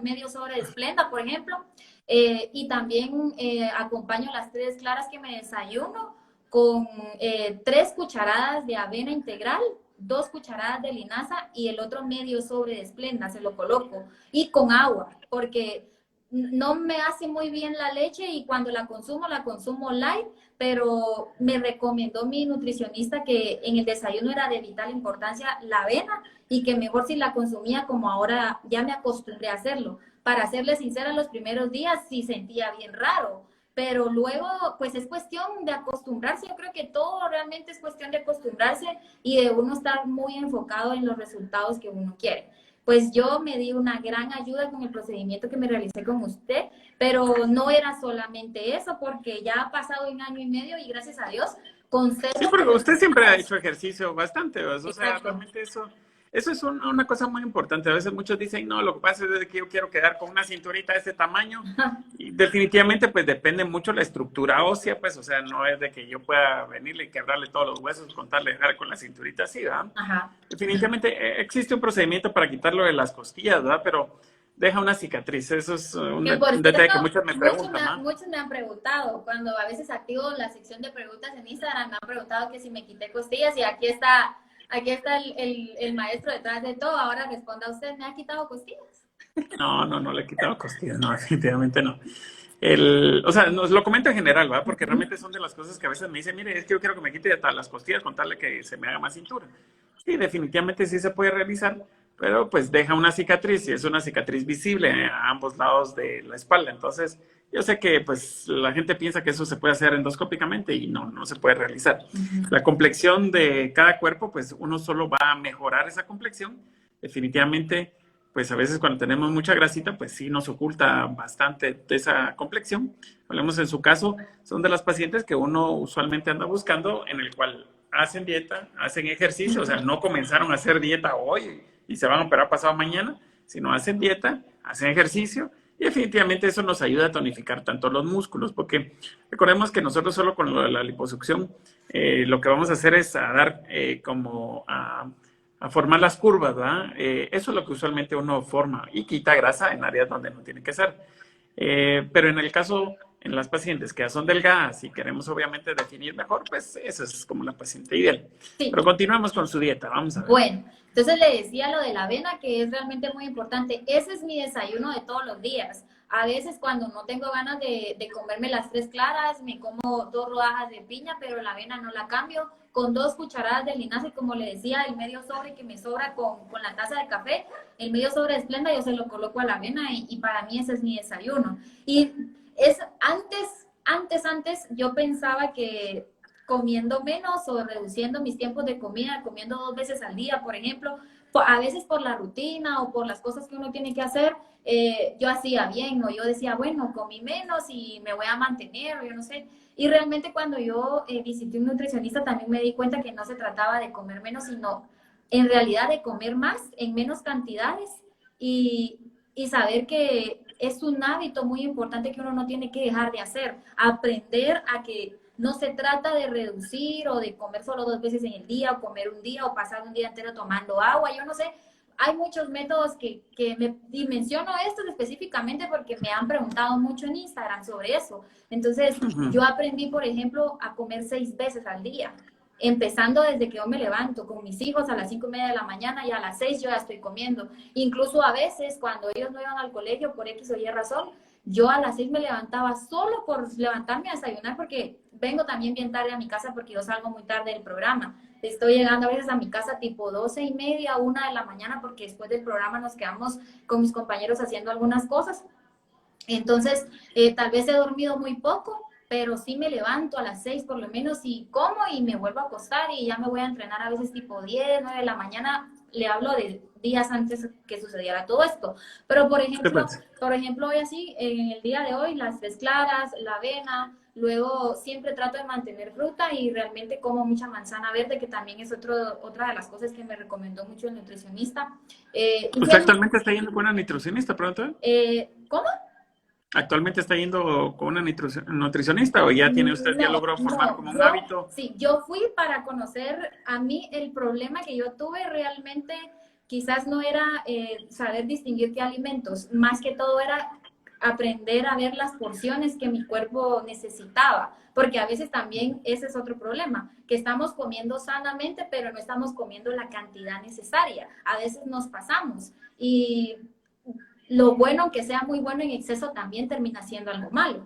medio sobre de Splenda, por ejemplo, y también acompaño las 3 claras que me desayuno con 3 cucharadas de avena integral, 2 cucharadas de linaza y el otro medio sobre de Splenda, se lo coloco, y con agua, porque no me hace muy bien la leche y cuando la consumo light, pero me recomendó mi nutricionista que en el desayuno era de vital importancia la avena y que mejor si la consumía como ahora ya me acostumbré a hacerlo. Para serle sincera, los primeros días sí sentía bien raro, pero luego pues es cuestión de acostumbrarse. Yo creo que todo realmente es cuestión de acostumbrarse y de uno estar muy enfocado en los resultados que uno quiere. Pues yo me di una gran ayuda con el procedimiento que me realicé con usted, pero no era solamente eso, porque ya ha pasado un año y medio y gracias a Dios sí, conservo porque mis usted siempre ha resultados. hecho ejercicio bastante, ¿ves? O sea, Exacto. realmente eso es una cosa muy importante. A veces muchos dicen, no, lo que pasa es que yo quiero quedar con una cinturita de este tamaño. Y definitivamente, pues depende mucho la estructura ósea, pues, o sea, no es de que yo pueda venirle y quebrarle todos los huesos con tal de dejar con la cinturita así, ¿verdad? Ajá. Definitivamente existe un procedimiento para quitarlo de las costillas, ¿verdad? Pero deja una cicatriz. Eso es Que por un detalle cierto, que muchos me preguntan, ¿verdad? muchos me han preguntado, cuando a veces activo la sección de preguntas en Instagram, me han preguntado que si me quité costillas y aquí está el maestro detrás de todo. Ahora responda usted, ¿me ha quitado costillas? No le he quitado costillas, no, definitivamente no. O sea, nos lo comento en general, ¿verdad? Porque realmente son de las cosas que a veces me dicen, mire, es que yo quiero que me quite hasta las costillas con tal de que se me haga más cintura. Sí, definitivamente sí se puede realizar, pero pues deja una cicatriz y es una cicatriz visible a ambos lados de la espalda. Entonces, Yo sé que pues la gente piensa que eso se puede hacer endoscópicamente y no, no se puede realizar. La complexión de cada cuerpo, pues uno solo va a mejorar esa complexión. Definitivamente, pues a veces cuando tenemos mucha grasita, pues sí nos oculta bastante de esa complexión. Hablemos en su caso, son de las pacientes que uno usualmente anda buscando, en el cual hacen dieta, hacen ejercicio, o sea, no comenzaron a hacer dieta hoy y se van a operar pasado mañana, sino hacen dieta, hacen ejercicio, y definitivamente eso nos ayuda a tonificar tanto los músculos, porque recordemos que nosotros solo con la liposucción lo que vamos a hacer es a dar a formar las curvas, ¿verdad? Eso es lo que usualmente uno forma y quita grasa en áreas donde no tiene que ser. Pero en el caso, en las pacientes que ya son delgadas y queremos obviamente definir mejor, pues esa es como la paciente ideal. Sí. Pero continuamos con su dieta, vamos a ver. Bueno, entonces le decía lo de la avena, que es realmente muy importante. Ese es mi desayuno de todos los días. A veces cuando no tengo ganas de comerme las 3 claras, me como 2 rodajas de piña, pero la avena no la cambio. Con 2 cucharadas de linaza, y como le decía, el medio sobre que me sobra con la taza de café, el medio sobre de Splenda, yo se lo coloco a la avena y para mí ese es mi desayuno. Y es antes yo pensaba que comiendo menos o reduciendo mis tiempos de comida, comiendo 2 veces al día, por ejemplo, a veces por la rutina o por las cosas que uno tiene que hacer, yo hacía bien, o yo decía, bueno, comí menos y me voy a mantener, o yo no sé. Y realmente cuando yo visité un nutricionista también me di cuenta que no se trataba de comer menos, sino en realidad de comer más en menos cantidades y saber que es un hábito muy importante que uno no tiene que dejar de hacer. Aprender a que no se trata de reducir o de comer solo 2 veces en el día o comer un día o pasar un día entero tomando agua, yo no sé. Hay muchos métodos y menciono estos específicamente porque me han preguntado mucho en Instagram sobre eso. Entonces, yo aprendí, por ejemplo, a comer 6 veces al día, empezando desde que yo me levanto con mis hijos a las 5:30 de la mañana y a las 6 yo ya estoy comiendo. Incluso a veces cuando ellos no iban al colegio por X o Y razón, yo a las 6 me levantaba solo por levantarme a desayunar porque vengo también bien tarde a mi casa porque yo salgo muy tarde del programa. Estoy llegando a veces a mi casa tipo 12:30, 1 de la mañana porque después del programa nos quedamos con mis compañeros haciendo algunas cosas. Entonces, tal vez he dormido muy poco, pero sí me levanto a las 6 por lo menos y como y me vuelvo a acostar y ya me voy a entrenar a veces tipo 10, 9 de la mañana. Le hablo de días antes que sucediera todo esto. Pero por ejemplo, hoy así, en el día de hoy, las 3 claras, la avena, luego siempre trato de mantener fruta y realmente como mucha manzana verde, que también es otra de las cosas que me recomendó mucho el nutricionista. ¿Usted actualmente está yendo con una nutricionista, pronto? ¿Cómo? ¿Actualmente está yendo con una nutricionista o ya tiene usted, ya logró formar como un hábito? Sí, yo fui para conocer. A mí el problema que yo tuve realmente quizás no era saber distinguir qué alimentos, más que todo era aprender a ver las porciones que mi cuerpo necesitaba, porque a veces también ese es otro problema, que estamos comiendo sanamente, pero no estamos comiendo la cantidad necesaria. A veces nos pasamos y lo bueno, aunque sea muy bueno en exceso, también termina siendo algo malo.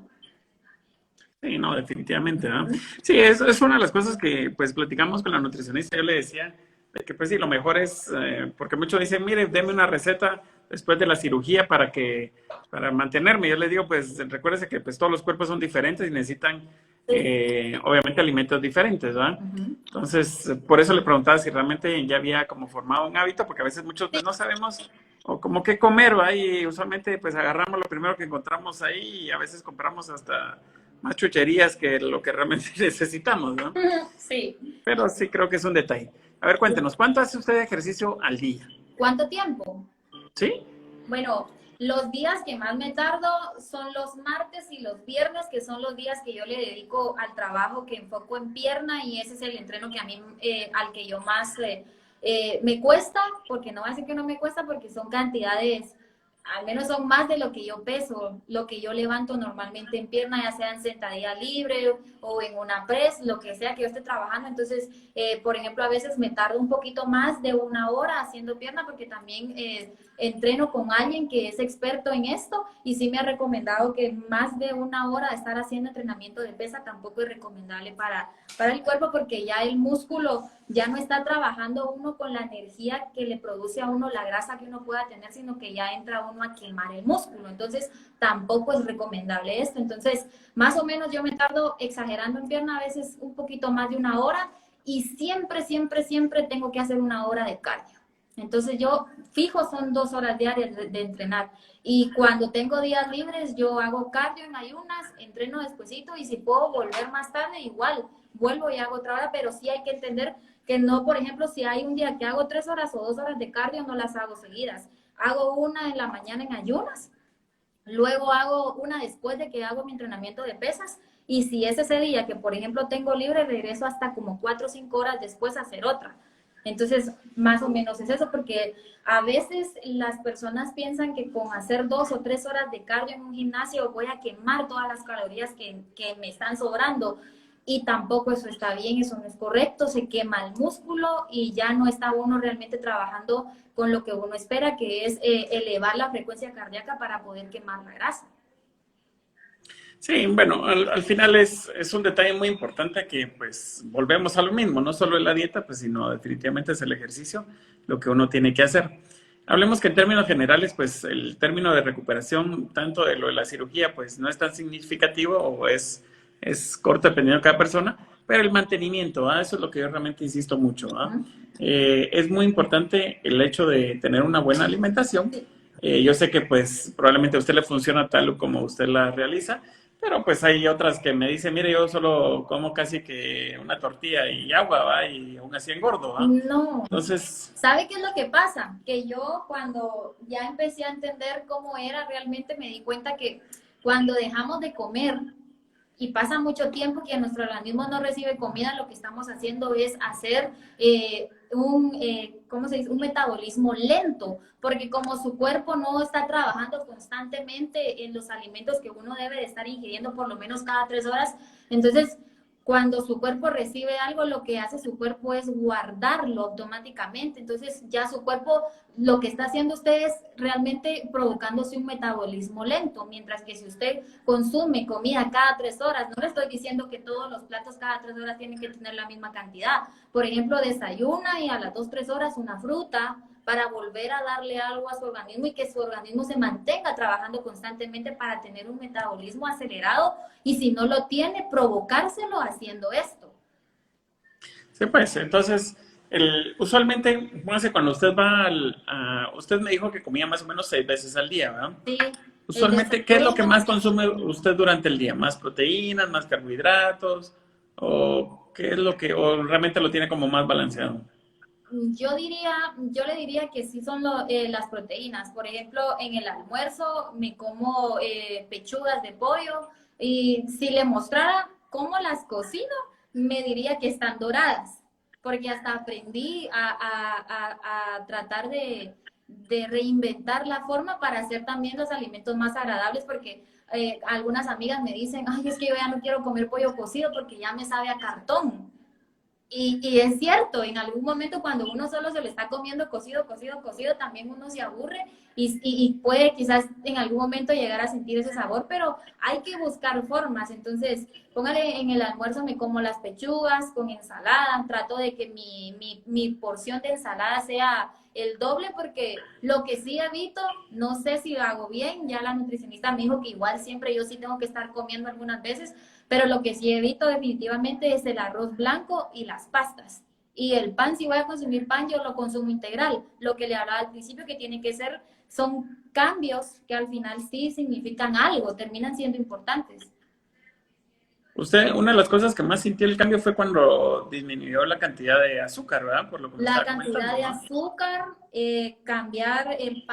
Sí, no, definitivamente, ¿no? Sí, es una de las cosas que pues platicamos con la nutricionista. Yo le decía de que pues sí, lo mejor es, porque muchos dicen, mire, deme una receta después de la cirugía para mantenerme. Yo le digo, pues recuérdese que pues todos los cuerpos son diferentes y necesitan obviamente alimentos diferentes, ¿verdad? Entonces, por eso le preguntaba si realmente ya había como formado un hábito, porque a veces muchos pues no sabemos o como qué comer, ¿verdad? Y usualmente pues agarramos lo primero que encontramos ahí y a veces compramos hasta más chucherías que lo que realmente necesitamos, ¿no? Sí. Pero sí creo que es un detalle. A ver, cuéntenos, ¿cuánto hace usted de ejercicio al día? ¿Cuánto tiempo? ¿Sí? Bueno, los días que más me tardo son los martes y los viernes, que son los días que yo le dedico al trabajo que enfoco en pierna, y ese es el entreno que a mí, al que yo más me cuesta, porque no va a decir que no me cuesta, porque son cantidades, al menos son más de lo que yo peso, lo que yo levanto normalmente en pierna, ya sea en sentadilla libre o en una press, lo que sea que yo esté trabajando. Entonces, por ejemplo, a veces me tardo un poquito más de 1 hora haciendo pierna, porque también entreno con alguien que es experto en esto y sí me ha recomendado que más de 1 hora estar haciendo entrenamiento de pesa tampoco es recomendable para el cuerpo, porque ya el músculo ya no está trabajando uno con la energía que le produce a uno la grasa que uno pueda tener, sino que ya entra uno uno a quemar el músculo. Entonces, tampoco es recomendable esto. Entonces, más o menos yo me tardo, exagerando en pierna, a veces un poquito más de 1 hora, y siempre, siempre, siempre tengo que hacer 1 hora de cardio. Entonces yo fijo son 2 horas diarias de entrenar, y cuando tengo días libres yo hago cardio en ayunas, entreno despuesito, y si puedo volver más tarde igual vuelvo y hago otra hora, pero sí hay que entender que no, por ejemplo, si hay un día que hago 3 horas o 2 horas de cardio, no las hago seguidas. Hago una en la mañana en ayunas, luego hago una después de que hago mi entrenamiento de pesas, y si es ese día que, por ejemplo, tengo libre, regreso hasta como 4 o 5 horas después a hacer otra. Entonces, más o menos es eso, porque a veces las personas piensan que con hacer 2 o 3 horas de cardio en un gimnasio voy a quemar todas las calorías que me están sobrando, y tampoco eso está bien, eso no es correcto, se quema el músculo y ya no está uno realmente trabajando con lo que uno espera, que es elevar la frecuencia cardíaca para poder quemar la grasa. Sí, bueno, al final es un detalle muy importante que pues volvemos a lo mismo, no solo es la dieta, pues sino definitivamente es el ejercicio lo que uno tiene que hacer. Hablemos que en términos generales, pues el término de recuperación, tanto de lo de la cirugía, pues no es tan significativo o es corto dependiendo de cada persona, pero el mantenimiento, eso es lo que yo realmente insisto mucho. Es muy importante el hecho de tener una buena alimentación. Yo sé que pues probablemente a usted le funciona tal como usted la realiza, pero pues hay otras que me dicen, mire, yo solo como casi que una tortilla y agua, ¿va? Y aún así engordo, ¿va? No. Entonces, ¿sabe qué es lo que pasa? Que yo cuando ya empecé a entender cómo era realmente, me di cuenta que cuando dejamos de comer y pasa mucho tiempo que nuestro organismo no recibe comida, lo que estamos haciendo es hacer ¿cómo se dice? Un metabolismo lento, porque como su cuerpo no está trabajando constantemente en los alimentos que uno debe de estar ingiriendo por lo menos cada 3 horas, entonces cuando su cuerpo recibe algo, lo que hace su cuerpo es guardarlo automáticamente. Entonces ya su cuerpo, lo que está haciendo usted es realmente provocándose un metabolismo lento, mientras que si usted consume comida cada 3 horas, no le estoy diciendo que todos los platos cada 3 horas tienen que tener la misma cantidad. Por ejemplo, desayuna y a las 2, 3 horas una fruta, para volver a darle algo a su organismo y que su organismo se mantenga trabajando constantemente para tener un metabolismo acelerado, y si no lo tiene, provocárselo haciendo esto. sí, pues, entonces, usualmente, póngase, cuando usted va usted me dijo que comía más o menos 6 veces al día, ¿verdad? Sí. Usualmente, ¿qué es lo que más consume usted durante el día? ¿Más proteínas, más carbohidratos? ¿O qué es lo que, o realmente lo tiene como más balanceado? Yo le diría que sí son las proteínas. Por ejemplo, en el almuerzo me como pechugas de pollo, y si le mostrara cómo las cocino, me diría que están doradas, porque hasta aprendí a tratar de reinventar la forma para hacer también los alimentos más agradables, porque algunas amigas me dicen, ay, es que yo ya no quiero comer pollo cocido porque ya me sabe a cartón. Y es cierto, en algún momento cuando uno solo se lo está comiendo cocido, cocido, cocido, también uno se aburre y puede quizás en algún momento llegar a sentir ese sabor, pero hay que buscar formas. Entonces, póngale, en el almuerzo me como las pechugas con ensalada, trato de que mi porción de ensalada sea el doble, porque lo que sí evito, no sé si lo hago bien, ya la nutricionista me dijo que igual siempre yo sí tengo que estar comiendo algunas veces, pero lo que sí evito definitivamente es el arroz blanco y las pastas. Y el pan, si voy a consumir pan, yo lo consumo integral. Lo que le hablaba al principio, que tiene que ser, son cambios que al final sí significan algo, terminan siendo importantes. Usted, una de las cosas que más sintió el cambio fue cuando disminuyó la cantidad de azúcar, ¿verdad? Por lo que me La estaba cantidad comentando, de ¿no? azúcar, cambiar el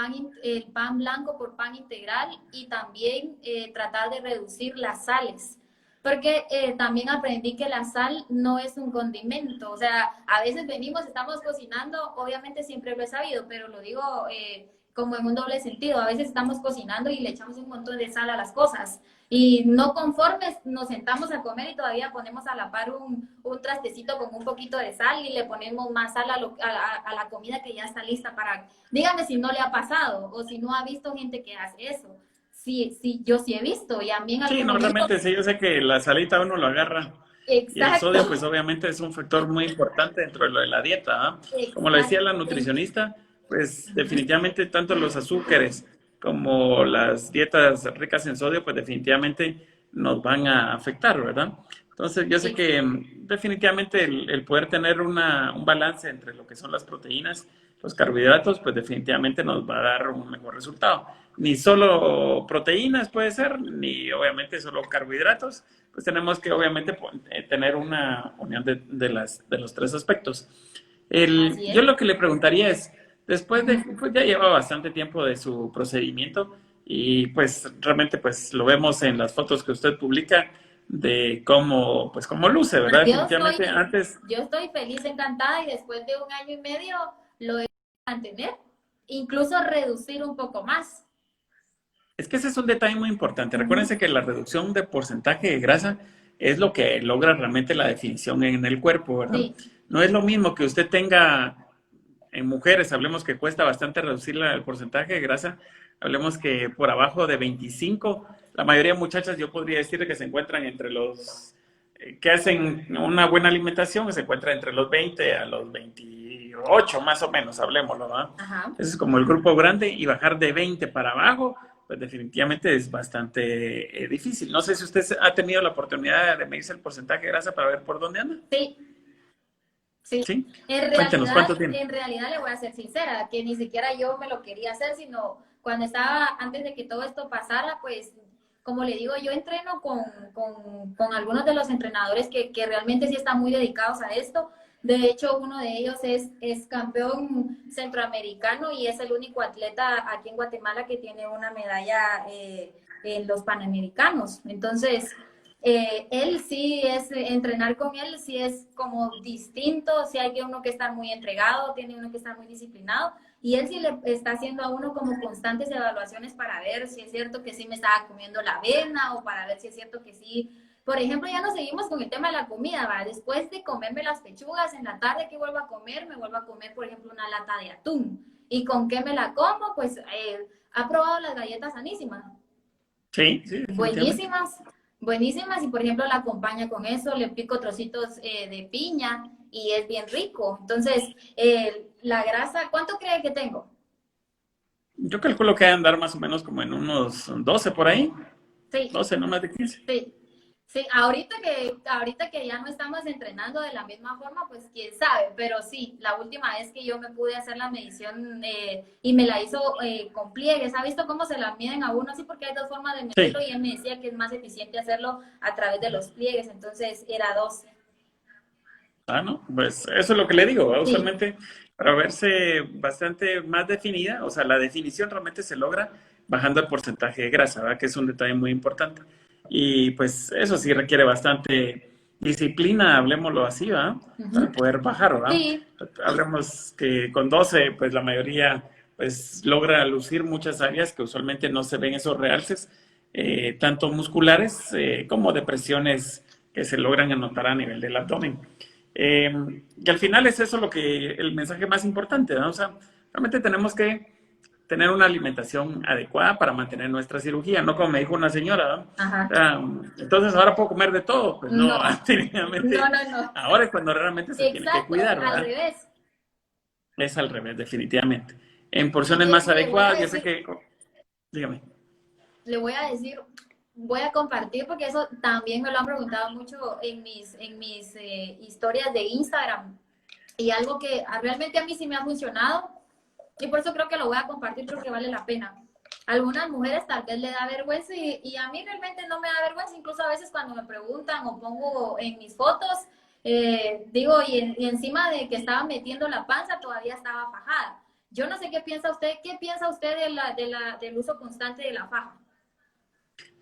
pan blanco por pan integral, y también tratar de reducir las sales. Porque también aprendí que la sal no es un condimento. O sea, a veces venimos, estamos cocinando, obviamente siempre lo he sabido, pero lo digo como en un doble sentido. A veces estamos cocinando y le echamos un montón de sal a las cosas. Y no conformes, nos sentamos a comer y todavía ponemos a la par un trastecito con un poquito de sal y le ponemos más sal a la comida que ya está lista para... Dígame si no le ha pasado o si no ha visto gente que hace eso. Sí, sí, yo sí he visto, y a mí en Sí, algún no, momento... realmente sí, yo sé que la salita uno lo agarra. Y el Exacto, sodio, pues obviamente es un factor muy importante dentro de lo de la dieta, ¿ah? Como lo decía la exacto. nutricionista, pues definitivamente tanto los azúcares como las dietas ricas en sodio, pues definitivamente nos van a afectar, ¿verdad? Entonces, yo sé Sí, que definitivamente el poder tener un balance entre lo que son las proteínas, los carbohidratos, pues definitivamente nos va a dar un mejor resultado. Ni solo proteínas puede ser, ni obviamente solo carbohidratos, pues tenemos que obviamente tener una unión de los tres aspectos. así Yo es. lo que le preguntaría es, después de, Ujú. pues ya lleva bastante tiempo de su procedimiento y pues realmente pues lo vemos en las fotos que usted publica de cómo, pues cómo luce, ¿verdad? Definitivamente antes, Yo estoy feliz, encantada y después de un año y medio lo he mantener, incluso reducir un poco más. es que ese es un detalle muy importante. Ujú. Recuérdense que la reducción de porcentaje de grasa es lo que logra realmente la definición en el cuerpo, ¿verdad? Sí, No es lo mismo que usted tenga en mujeres, hablemos que cuesta bastante reducir el porcentaje de grasa, hablemos que por abajo de 25, la mayoría de muchachas yo podría decir que se encuentran entre los que hacen una buena alimentación, se encuentran entre los 20 a los 28 más o menos, hablemoslo, ¿verdad? ajá. Ese es como el grupo grande y bajar de 20 para abajo, pues definitivamente es bastante difícil. No sé si usted ha tenido la oportunidad de medirse el porcentaje de grasa para ver por dónde anda. Sí, sí. ¿Sí? Cuéntenos, ¿cuánto tiene? En realidad le voy a ser sincera, que ni siquiera yo me lo quería hacer, sino cuando estaba, antes de que todo esto pasara, pues, como le digo, yo entreno con algunos de los entrenadores que realmente sí están muy dedicados a esto. De hecho, uno de ellos es campeón centroamericano y es el único atleta aquí en Guatemala que tiene una medalla en los Panamericanos. Entonces, él sí es, entrenar con él sí es como distinto, sí hay que uno que estar muy entregado, tiene uno que estar muy disciplinado, y él sí le está haciendo a uno como constantes evaluaciones para ver si es cierto que sí me estaba comiendo la avena, o para ver si es cierto que sí. Por ejemplo, ya nos seguimos con el tema de la comida, ¿va? Después de comerme las pechugas, en la tarde que vuelvo a comer, me vuelvo a comer, por ejemplo, una lata de atún. ¿Y con qué me la como? Pues, ¿ha probado las galletas sanísimas? Sí, sí, definitivamente. Buenísimas, buenísimas, y por ejemplo la acompaña con eso, le pico trocitos de piña y es bien rico. Entonces, la grasa, ¿cuánto cree que tengo? Yo calculo que deben andar más o menos como en unos 12 por ahí, Sí, 12 no más de 15. sí. Sí, ahorita que ya no estamos entrenando de la misma forma, pues quién sabe, pero sí, la última vez que yo me pude hacer la medición y me la hizo con pliegues. ¿Ha visto cómo se la miden a uno? Sí, porque hay dos formas de Sí. medirlo y él me decía que es más eficiente hacerlo a través de los pliegues, entonces era 12. Ah, no, pues eso es lo que le digo, ¿verdad? Sí, Usualmente para verse bastante más definida, o sea, la definición realmente se logra bajando el porcentaje de grasa, ¿verdad? Que es un detalle muy importante. Y pues eso sí requiere bastante disciplina, hablemoslo así, ¿verdad? Para ujú, poder bajar, ¿verdad? sí, Hablemos que con 12, pues la mayoría pues logra lucir muchas áreas que usualmente no se ven esos realces, tanto musculares como depresiones que se logran anotar a nivel del abdomen. Y al final es eso lo que el mensaje más importante, ¿no? O sea, realmente tenemos que tener una alimentación adecuada para mantener nuestra cirugía, no como me dijo una señora, ¿no? ajá. Entonces ahora puedo comer de todo, pues no, No, no, definitivamente no, no. ahora es cuando realmente se tiene que Exacto, cuidar, al ¿verdad? revés. Es al revés, definitivamente. En Y porciones más le voy a adecuadas, yo sé decir, que, dígame. le voy a decir, voy a compartir porque eso también me lo han preguntado mucho en mis historias de Instagram, y algo que realmente a mí sí me ha funcionado, y por eso creo que lo voy a compartir porque vale la pena. Algunas mujeres tal vez le da vergüenza y a mí realmente no me da vergüenza, incluso a veces cuando me preguntan o pongo en mis fotos, digo, y encima de que estaba metiendo la panza todavía estaba fajada. Yo no sé qué piensa usted del uso constante de la faja.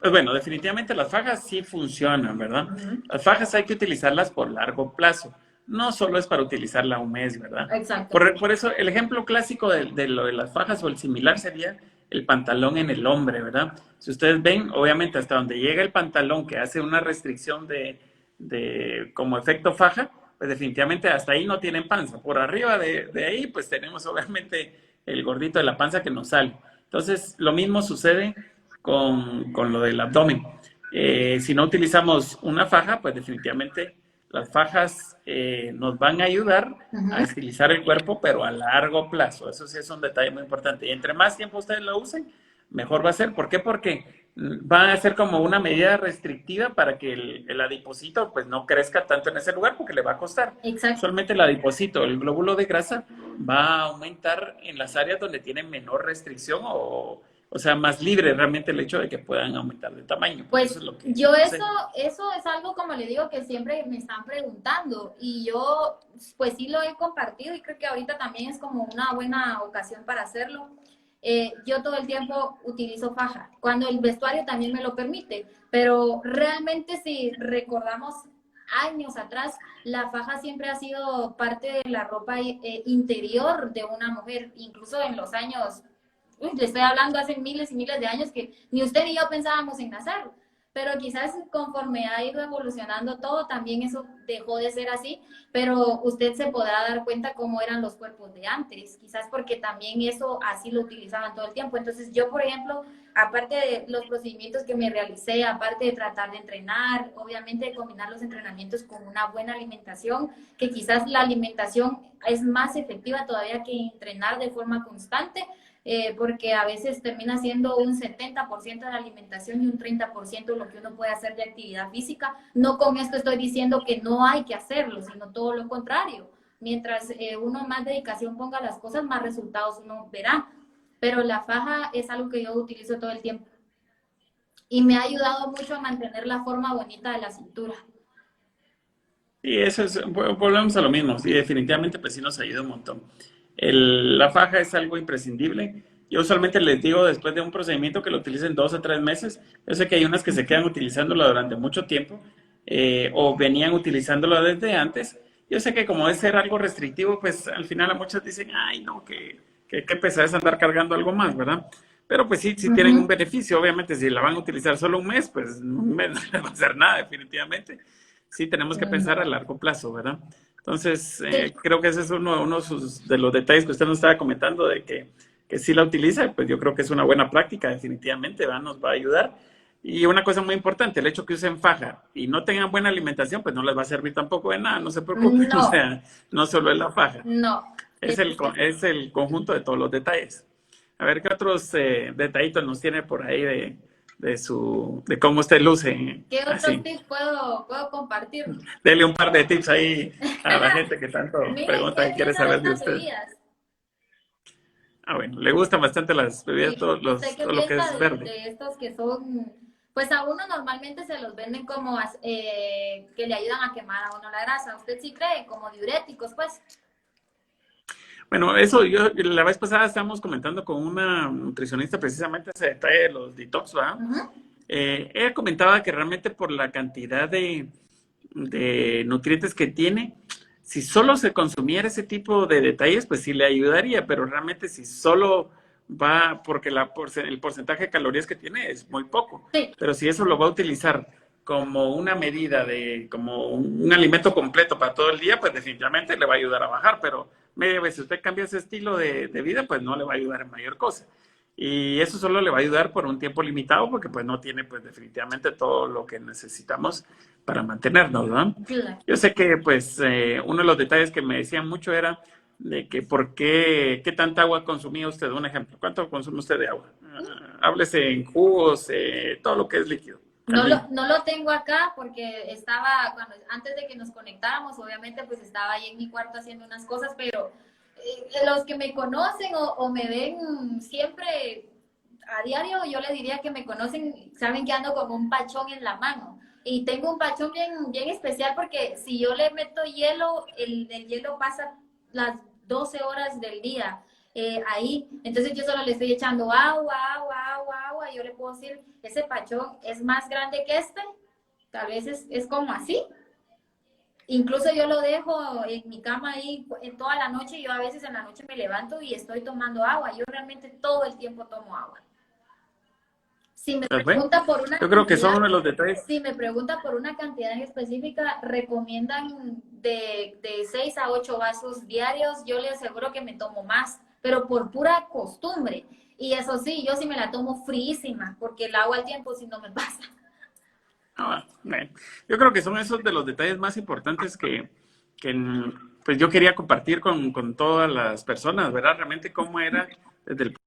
Pues bueno, definitivamente las fajas sí funcionan, ¿verdad? Ujú. Las fajas hay que utilizarlas por largo plazo. No solo es para utilizarla un mes, ¿verdad? Exacto. Por eso el ejemplo clásico de lo de las fajas o el similar sería el pantalón en el hombre, ¿verdad? Si ustedes ven, obviamente hasta donde llega el pantalón que hace una restricción de como efecto faja, pues definitivamente hasta ahí no tienen panza. Por arriba de ahí, pues tenemos obviamente el gordito de la panza que nos sale. Entonces, lo mismo sucede con lo del abdomen. Si no utilizamos una faja, pues definitivamente las fajas nos van a ayudar a Ujú. estilizar el cuerpo, pero a largo plazo. Eso sí es un detalle muy importante. Y entre más tiempo ustedes lo usen, mejor va a ser. ¿Por qué? Porque va a ser como una medida restrictiva para que el adipocito pues no crezca tanto en ese lugar porque le va a costar. Exacto. Usualmente el adipocito, el glóbulo de grasa, va a aumentar en las áreas donde tienen menor restricción o sea, más libre realmente el hecho de que puedan aumentar de tamaño. Pues Eso es lo que yo sucede. eso es algo, como le digo, que siempre me están preguntando y yo pues sí lo he compartido y creo que ahorita también es como una buena ocasión para hacerlo. Yo todo el tiempo utilizo faja, cuando el vestuario también me lo permite, pero realmente si recordamos años atrás, la faja siempre ha sido parte de la ropa interior de una mujer, incluso en los años, le estoy hablando hace miles y miles de años que ni usted ni yo pensábamos en nacer, pero quizás conforme ha ido evolucionando todo, también eso dejó de ser así, pero usted se podrá dar cuenta cómo eran los cuerpos de antes, quizás porque también eso así lo utilizaban todo el tiempo. Entonces yo, por ejemplo, aparte de los procedimientos que me realicé, aparte de tratar de entrenar, obviamente de combinar los entrenamientos con una buena alimentación, que quizás la alimentación es más efectiva todavía que entrenar de forma constante, porque a veces termina siendo un 70% de la alimentación y un 30% lo que uno puede hacer de actividad física. No con esto estoy diciendo que no hay que hacerlo, sino todo lo contrario. Mientras uno más dedicación ponga a las cosas, más resultados uno verá. Pero la faja es algo que yo utilizo todo el tiempo. Y me ha ayudado mucho a mantener la forma bonita de la cintura. Y eso es, volvemos a lo mismo, sí, definitivamente pues sí nos ayuda un montón. La faja es algo imprescindible. Yo usualmente les digo después de un procedimiento que lo utilicen 2 o 3 meses. Yo sé que hay unas que se quedan utilizándola durante mucho tiempo o venían utilizándola desde antes. Yo sé que como es ser algo restrictivo, pues al final a muchos dicen, ay no, que pesar es andar cargando algo más, ¿verdad? Pero pues sí, sí tienen un beneficio. Obviamente si la van a utilizar solo un mes, pues un mes no les va a hacer nada definitivamente. Sí tenemos que pensar a No. largo plazo, ¿verdad? Entonces, Sí. creo que ese es uno de los detalles que usted nos estaba comentando, de que si la utiliza, pues yo creo que es una buena práctica, definitivamente, ¿verdad? Nos va a ayudar. Y una cosa muy importante, el hecho que usen faja y no tengan buena alimentación, pues no les va a servir tampoco de nada, no se preocupen, o No, sea, no solo es la faja, no. es el conjunto de todos los detalles. A ver, ¿qué otros detallitos nos tiene por ahí de cómo usted luce ¿Qué otros así? tips puedo compartir? Dele un par de tips ahí a la gente que tanto Miren, pregunta ¿qué y quiere piensa de saber de estas usted. bebidas? Ah, bueno, le gustan bastante las bebidas, Sí. ¿Usted qué todo lo que piensa es verde. de estos que son, pues a uno normalmente se los venden como que le ayudan a quemar a uno la grasa? ¿Usted sí cree? Como diuréticos, pues. Bueno, eso yo la vez pasada estábamos comentando con una nutricionista precisamente ese detalle de los detox, ¿verdad? Ujú. Ella comentaba que realmente por la cantidad de nutrientes que tiene, si solo se consumiera ese tipo de detalles, pues sí le ayudaría, pero realmente si solo va, porque el porcentaje de calorías que tiene es muy poco, Sí. pero si eso lo va a utilizar como una medida como un alimento completo para todo el día, pues definitivamente le va a ayudar a bajar, pero media vez si usted cambia ese estilo de vida, pues no le va a ayudar en mayor cosa. Y eso solo le va a ayudar por un tiempo limitado porque pues no tiene pues definitivamente todo lo que necesitamos para mantenernos, ¿no? Claro. Yo sé que pues uno de los detalles que me decían mucho era de que qué tanta agua consumía usted. Un ejemplo, ¿cuánto consume usted de agua? Háblese en jugos, todo lo que es líquido, al día. No lo tengo acá porque antes de que nos conectáramos, obviamente pues estaba ahí en mi cuarto haciendo unas cosas, pero los que me conocen o me ven siempre a diario, yo le diría que me conocen, saben que ando con un pachón en la mano. Y tengo un pachón bien especial porque si yo le meto hielo, el hielo pasa las 12 horas del día ahí. Entonces yo solo le estoy echando agua. Y yo le puedo decir, ese pachón es más grande que este. Tal vez es como así. Incluso yo lo dejo en mi cama ahí toda la noche. Yo a veces en la noche me levanto y estoy tomando agua. Yo realmente todo el tiempo tomo agua. Si me ¿Pues ve? pregunta por una Yo creo que son cantidad, uno de los detalles. si me pregunta por una cantidad en específica, recomiendan de 6 a 8 vasos diarios. Yo le aseguro que me tomo más, pero por pura costumbre. Y eso sí, yo sí me la tomo fríísima, porque el agua al tiempo si no me pasa. Bueno, yo creo que son esos de los detalles más importantes que pues yo quería compartir con todas las personas, ¿verdad? Realmente cómo era desde el